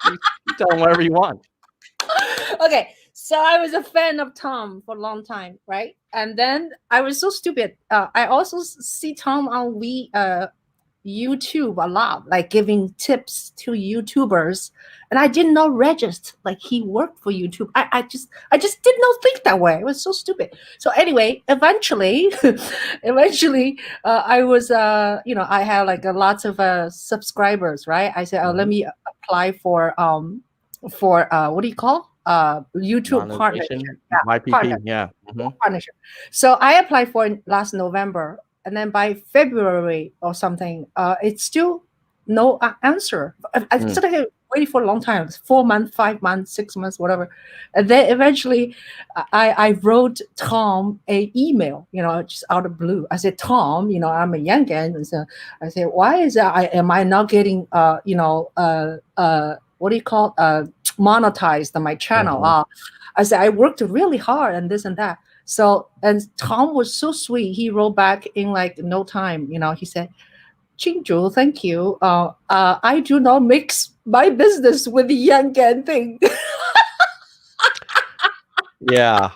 S1: you tell them whatever you want.
S2: Okay, so I was a fan of Tom for a long time, right? And then I was so stupid. I also see Tom on YouTube a lot, like giving tips to YouTubers, and I did not register like he worked for YouTube. I just did not think that way. It was so stupid. So anyway, eventually, I was I have like lots of subscribers, right? I said, let me apply for what do you call YouTube partnership?
S1: YPP,
S2: partnership. So I applied for it last November. And then by February or something, it's still no answer. I sort of waited for a long time, 4 months, 5 months, 6 months, whatever. And then eventually I wrote Tom an email, just out of blue. I said, Tom, I'm a young guy. And so I said, why is that? Am I not getting, what do you call monetized on my channel? I said, I worked really hard and this and that. So, and Tom was so sweet. He wrote back in like no time, he said, Ching Juhl, thank you. I do not mix my business with the young gang thing.
S1: Yeah.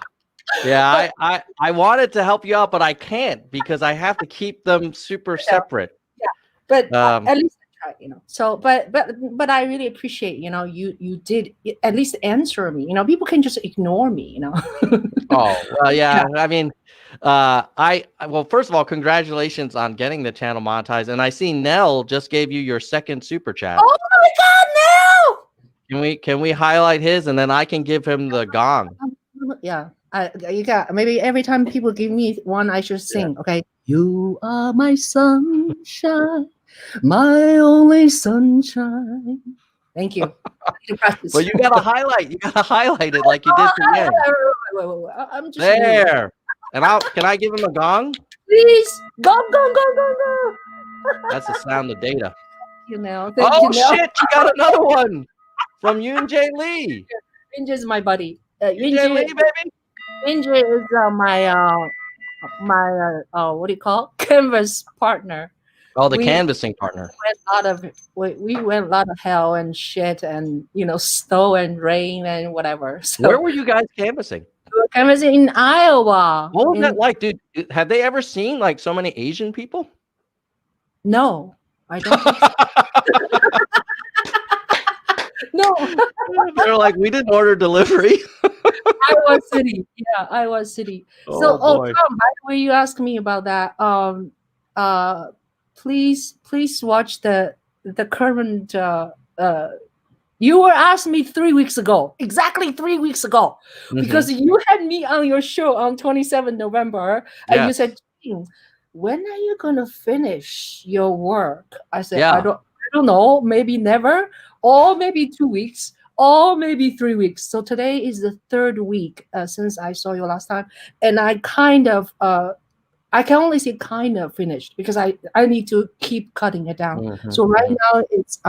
S1: Yeah, I wanted to help you out, but I can't because I have to keep them super separate.
S2: Yeah, but
S1: Um,
S2: at least I tried, So, but I really appreciate, you did at least answer me. People can just ignore me.
S1: oh, well, yeah.
S2: Yeah.
S1: I mean, well, first of all, congratulations on getting the channel monetized. And I see Nell just gave you your second super chat.
S2: Oh my God,
S1: Can we highlight his, and then I can give him the gong?
S2: no! Yeah, you got maybe every time people give me one, I should sing. Okay, you are my sunshine, my only sunshine. Thank you.
S1: Well, you gotta highlight. You gotta highlight it like you did for Yang.
S2: Wait. I'm just
S1: There. And can I give him a gong?
S2: Please, go, go, go, go, go.
S1: That's the sound of data.
S2: Thank
S1: Oh
S2: you, Nell.
S1: shit! You got another one from Yoon Jae Lee.
S2: Yunji is my buddy.
S1: Yoon Jae Lee, baby.
S2: Yunji is my what do you call canvas partner.
S1: Oh, the canvassing partner.
S2: We went a lot of hell and shit and snow and rain and whatever. So
S1: Where were you guys canvassing?
S2: we were canvassing in Iowa.
S1: What was that like, dude? Had they ever seen like so many Asian people?
S2: No, I don't think so. No.
S1: They're like, we didn't order delivery.
S2: Iowa City. Yeah, Iowa City. So,
S1: boy.
S2: Tom, by the way, you asked me about that. Please watch the current. You were asked me 3 weeks ago, exactly 3 weeks ago, because you had me on your show on 27 November, and you said, "When are you gonna finish your work?" I said, "I don't know. Maybe never, or maybe 2 weeks." Or maybe 3 weeks. So today is the third week since I saw you last time, and I kind of, I can only say kind of finished because I need to keep cutting it down. So right now it's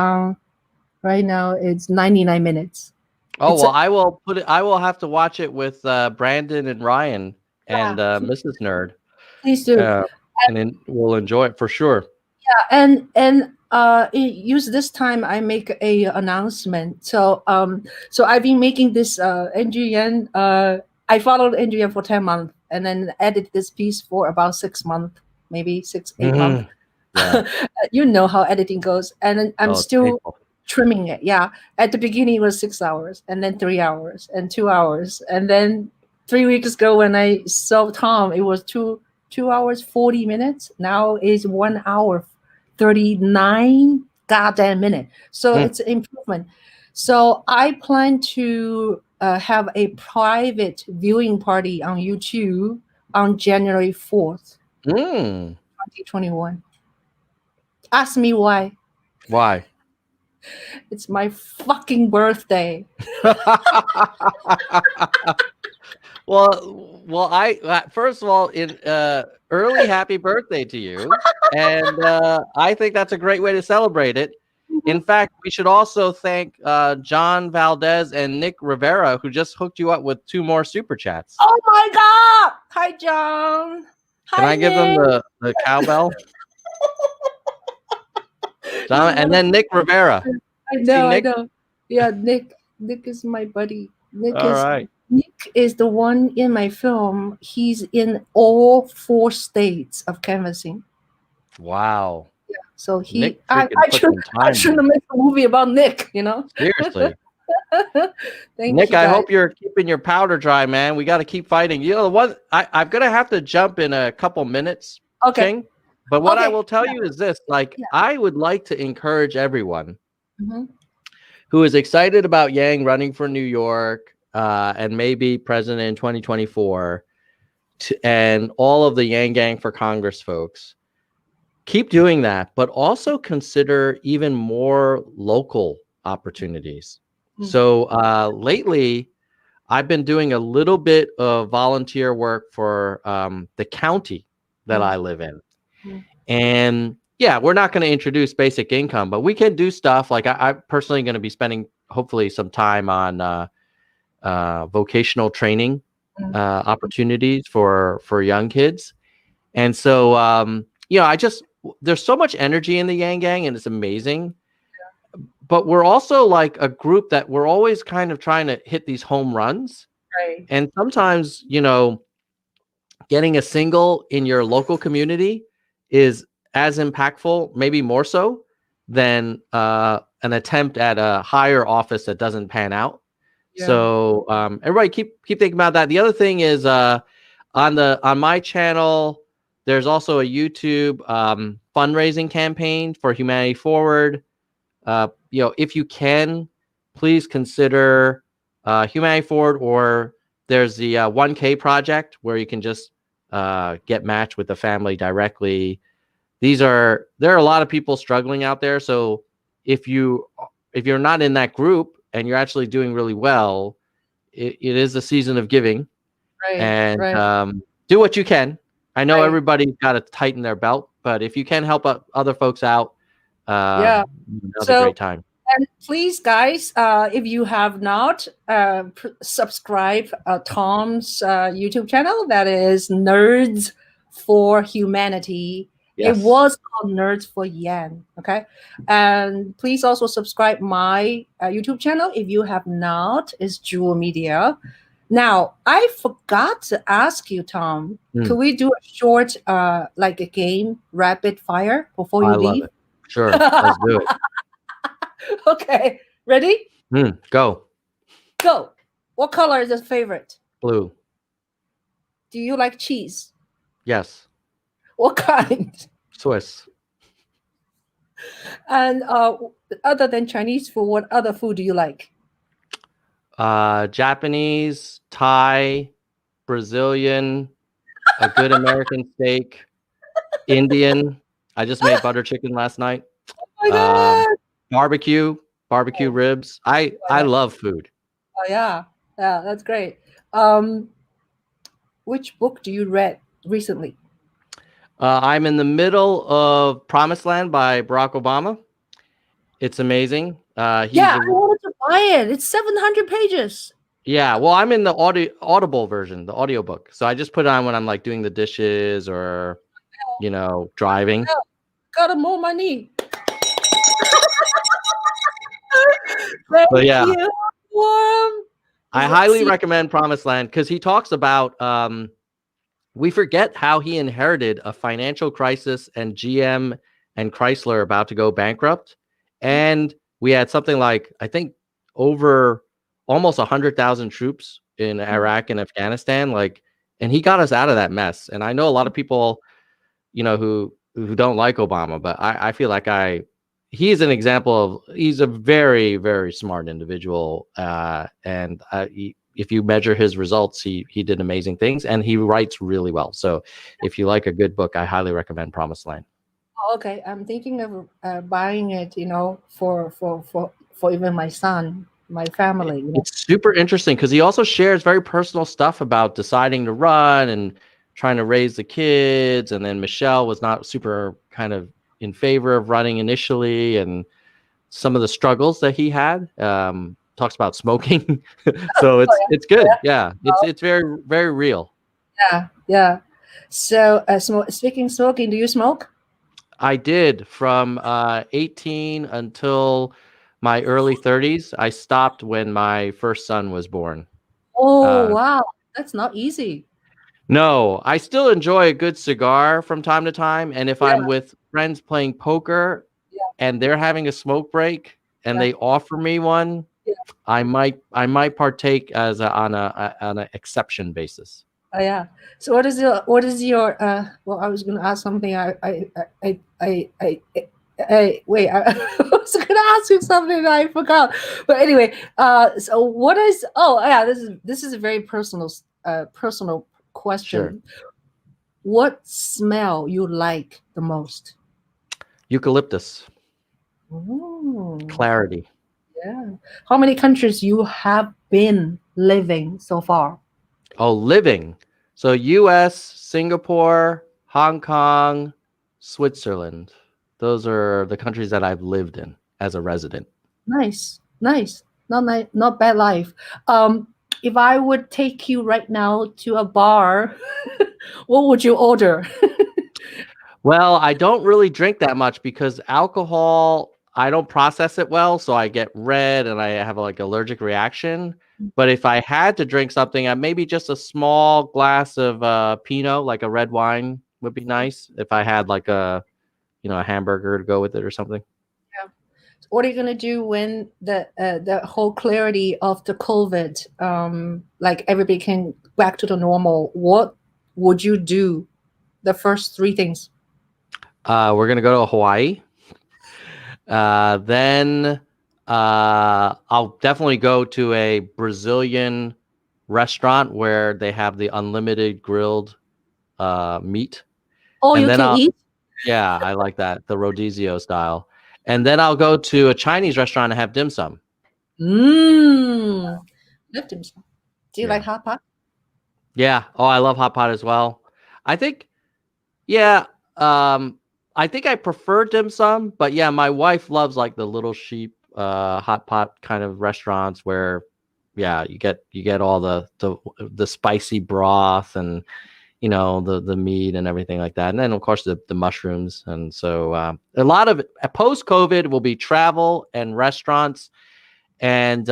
S2: 99 minutes.
S1: Oh, well, I will put it. I will have to watch it with Brandon and Ryan and Mrs. Nerd.
S2: Please do,
S1: and then we'll enjoy it for sure.
S2: Yeah, and use this time I make a announcement. So I've been making this NGN. I followed NGN for 10 months and then edit this piece for about 6 months, maybe 6-8 months. Yeah. You know how editing goes, and then I'm still trimming it. Yeah, at the beginning it was 6 hours, and then 3 hours, and 2 hours, and then 3 weeks ago when I saw Tom, it was 2 hours 40 minutes. Now is 1 hour 39 goddamn minute. So it's an improvement. So I plan to have a private viewing party on YouTube on January 4th, 2021. Ask me why.
S1: Why?
S2: It's my fucking birthday.
S1: Well, I first of all, early happy birthday to you, and I think that's a great way to celebrate it. In fact, we should also thank John Valdez and Nick Rivera, who just hooked you up with 2 more super chats.
S2: Oh my God! Hi, John.
S1: Can I give them the cowbell? John, and then Nick Rivera.
S2: I know. Yeah, Nick is my buddy. Nick is the one in my film. He's in all 4 states of canvassing.
S1: Wow.
S2: Yeah. So I should make a movie about Nick,
S1: Seriously.
S2: Nick,
S1: I hope you're keeping your powder dry, man. We got to keep fighting. I'm going to have to jump in a couple minutes.
S2: Okay.
S1: King, but what I will tell you is this, I would like to encourage everyone who is excited about Yang running for New York and maybe president in 2024 and all of the Yang Gang for Congress folks, keep doing that, but also consider even more local opportunities. So lately, I've been doing a little bit of volunteer work for the county that I live in. And yeah, we're not going to introduce basic income, but we can do stuff like I'm personally going to be spending hopefully some time on vocational training opportunities for young kids. And so, I just there's so much energy in the Yang Gang, and it's amazing. But we're also like a group that we're always kind of trying to hit these home runs.
S2: Right.
S1: And sometimes, getting a single in your local community is as impactful, maybe more so, than an attempt at a higher office that doesn't pan out.
S2: Yeah.
S1: So everybody keep thinking about that. The other thing is on my channel, there's also a YouTube fundraising campaign for Humanity Forward. If you can, please consider Humanity Forward, or there's the 1K project where you can just get matched with the family directly. There are a lot of people struggling out there. So if you're not in that group and you're actually doing really well, it is a season of giving.
S2: Right.
S1: And
S2: Right.
S1: do what you can. I know
S2: Right.
S1: everybody's got to tighten their belt, but if you can help other folks out,
S2: Yeah.
S1: now's a great time.
S2: And please, guys, if you have not subscribe Tom's YouTube channel, that is Nerds for Humanity.
S1: Yes.
S2: It was called Nerds for Yan. Okay, and please also subscribe my YouTube channel if you have not. It's Juhl Media. Now, I forgot to ask you, Tom. Could we do a short, like a game, rapid fire before you leave?
S1: Love it. Sure, let's do it.
S2: Okay, ready?
S1: Go.
S2: Go. What color is your favorite?
S1: Blue.
S2: Do you like cheese?
S1: Yes.
S2: What kind?
S1: Swiss.
S2: And other than Chinese food, what other food do you like?
S1: Japanese, Thai, Brazilian, a good American steak, Indian. I just made butter chicken last night.
S2: Oh my God.
S1: Barbecue ribs. I love food.
S2: Oh yeah, that's great. Which book do you read recently?
S1: I'm in the middle of Promised Land by Barack Obama. It's amazing.
S2: I wanted to buy it. It's 700 pages.
S1: Yeah, well, I'm in the audible version, the audiobook. So I just put it on when I'm like doing the dishes or, driving.
S2: Got more money.
S1: But yeah,
S2: you.
S1: I highly recommend Promised Land because he talks about we forget how he inherited a financial crisis and GM and Chrysler about to go bankrupt. And we had something like, I think, over almost 100,000 troops in Iraq and Afghanistan. And he got us out of that mess. And I know a lot of people, who don't like Obama, but I feel like he's an example of, he's a very, very smart individual. And if you measure his results, he did amazing things, and he writes really well. So if you like a good book, I highly recommend Promised Land.
S2: Okay, I'm thinking of buying it, for even my son, my family.
S1: It's super interesting because he also shares very personal stuff about deciding to run and trying to raise the kids. And then Michelle was not super kind of in favor of running initially, and some of the struggles that he had. Talks about smoking. So it's good. Yeah. It's very, very real.
S2: Yeah. So speaking of smoking, do you smoke?
S1: I did from 18 until my early 30s. I stopped when my first son was born.
S2: Oh, wow. That's not easy.
S1: No, I still enjoy a good cigar from time to time. And if I'm with friends playing poker and they're having a smoke break and they offer me one, I might partake on an exception basis.
S2: Yeah. So what is your well, I was going to ask something. Wait, I was going to ask you something that I forgot. But anyway, so what is? Oh, yeah. This is a very personal question. Sure. What smell you like the most?
S1: Eucalyptus.
S2: Ooh.
S1: Clarity.
S2: Yeah. How many countries you have been living so far?
S1: Oh, living. So U.S., Singapore, Hong Kong, Switzerland. Those are the countries that I've lived in as a resident.
S2: Nice. Not bad life. If I would take you right now to a bar, what would you order?
S1: Well, I don't really drink that much because alcohol, I don't process it well, so I get red and I have like allergic reaction. But if I had to drink something, maybe just a small glass of Pinot, like a red wine, would be nice. If I had like a hamburger to go with it or something.
S2: Yeah. What are you gonna do when the whole clarity of the COVID, like everybody can back to the normal? What would you do? The first three things.
S1: We're gonna go to Hawaii. Then I'll definitely go to a Brazilian restaurant where they have the unlimited grilled meat.
S2: Oh,
S1: And
S2: you
S1: then
S2: can eat?
S1: yeah, I like that, the rodizio style. And then I'll go to a Chinese restaurant and have dim sum.
S2: Mmm. Love dim sum. Do you like
S1: Yeah.
S2: hot pot?
S1: Yeah. Oh, I love hot pot as well. I think, yeah, I think I prefer dim sum, but yeah, my wife loves like the Little Sheep hot pot kind of restaurants where yeah, you get all the spicy broth and the meat and everything like that, and then of course the mushrooms. And so a lot of post COVID will be travel and restaurants and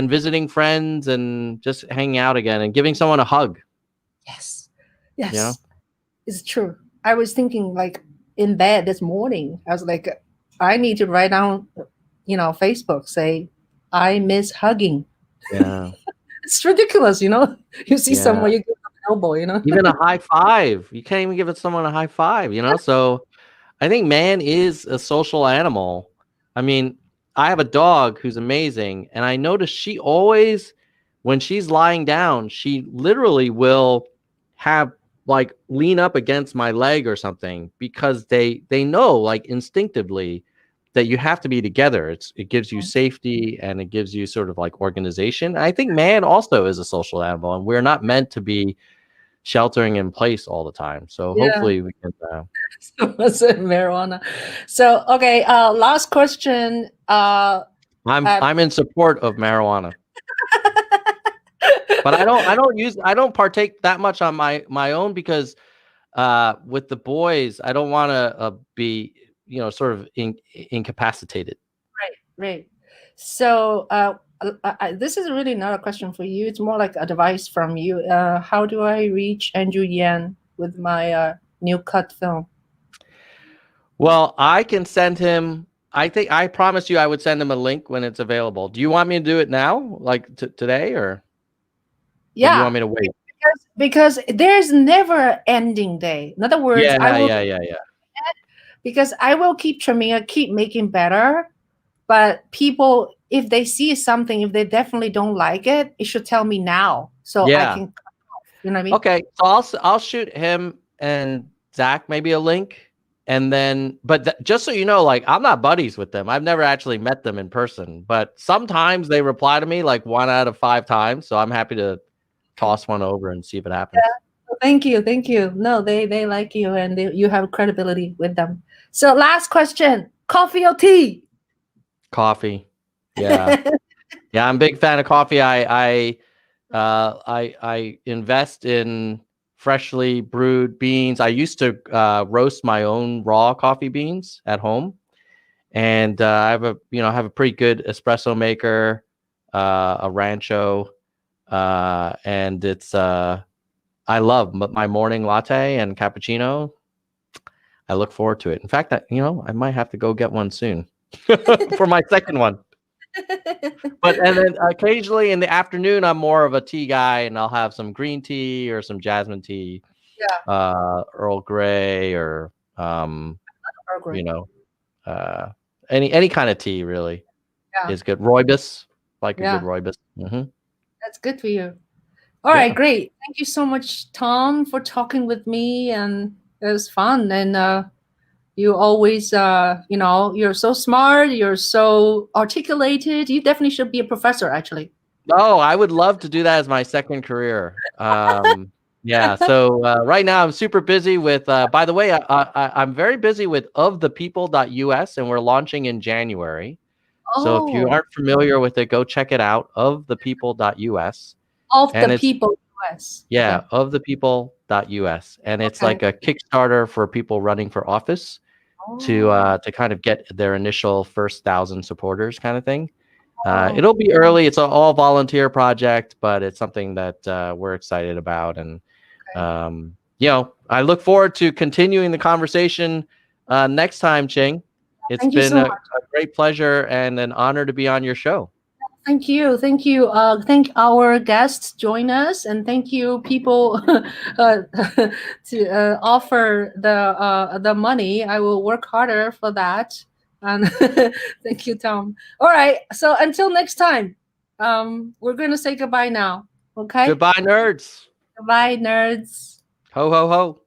S1: visiting friends and just hanging out again and giving someone a hug.
S2: Yes. Yes.
S1: You know?
S2: It's true. I was thinking like in bed this morning, I was like, I need to write down, Facebook, say, I miss hugging.
S1: Yeah.
S2: It's ridiculous, You see
S1: Yeah.
S2: someone, you give them an elbow.
S1: Even a high five. You can't even give someone a high five, So I think man is a social animal. I mean, I have a dog who's amazing, and I notice she always, when she's lying down, she literally will have like lean up against my leg or something because they know like instinctively that you have to be together. It gives you safety and it gives you sort of like organization. I think man also is a social animal, and we're not meant to be sheltering in place all the time. So
S2: Yeah.
S1: hopefully we can.
S2: Was it marijuana? So okay, last question.
S1: I'm in support of marijuana, but I don't partake that much on my own because with the boys I don't want to be sort of incapacitated.
S2: Right. So this is really not a question for you. It's more like advice from you. How do I reach Andrew Yan with my new cut film?
S1: Well, I can send him. I think I promised you I would send him a link when it's available. Do you want me to do it now, like today, or do you want me to wait?
S2: Because there's never an ending day. In other words,
S1: Yeah.
S2: Because I will keep trimming it, keep making better. But people, if they see something, if they definitely don't like it, it should tell me now so I can cut off. You know what I mean?
S1: Okay, so I'll shoot him and Zach maybe a link, and then just so you know, like I'm not buddies with them. I've never actually met them in person, but sometimes they reply to me like 1 out of 5 times. So I'm happy to toss one over and see if it happens.
S2: Yeah. Thank you. No, they like you and you have credibility with them. So last question: coffee or tea?
S1: Coffee. Yeah. Yeah, I'm a big fan of coffee. I invest in freshly brewed beans. I used to roast my own raw coffee beans at home, and I have a pretty good espresso maker, a Rancho, and it's I love my morning latte and cappuccino. I look forward to it. In fact, I might have to go get one soon for my second one. And then occasionally in the afternoon, I'm more of a tea guy, and I'll have some green tea or some jasmine tea, Earl Grey, or
S2: Earl Grey.
S1: Any kind of tea really is good. Rooibos, like a good rooibos.
S2: That's good for you. All right, great. Thank you so much, Tom, for talking with me, and it was fun. And you always, you're so smart. You're so articulated. You definitely should be a professor, actually.
S1: Oh, I would love to do that as my second career. Yeah. So right now I'm super busy with. By the way, I'm very busy with ofthepeople.us, and we're launching in January. So if you aren't familiar with it, go check it out. Ofthepeople.us.
S2: Of the people. US.
S1: Yeah,
S2: Okay.
S1: ofthepeople.us. And it's
S2: Okay.
S1: like a Kickstarter for people running for office
S2: Oh,
S1: to kind of get their initial first 1,000 supporters kind of thing.
S2: oh,
S1: It'll be early. It's an all volunteer project, but it's something that we're excited about. And,
S2: okay.
S1: I look forward to continuing the conversation next time, Ching. It's
S2: Thank you
S1: been
S2: so
S1: a
S2: much.
S1: great pleasure and an honor to be on your show.
S2: Thank you. Thank you. Thank our guests join us, and thank you people to offer the money. I will work harder for that. And thank you, Tom. All right. So until next time, we're gonna say goodbye now. Okay.
S1: Goodbye, nerds.
S2: Goodbye, nerds.
S1: Ho, ho, ho.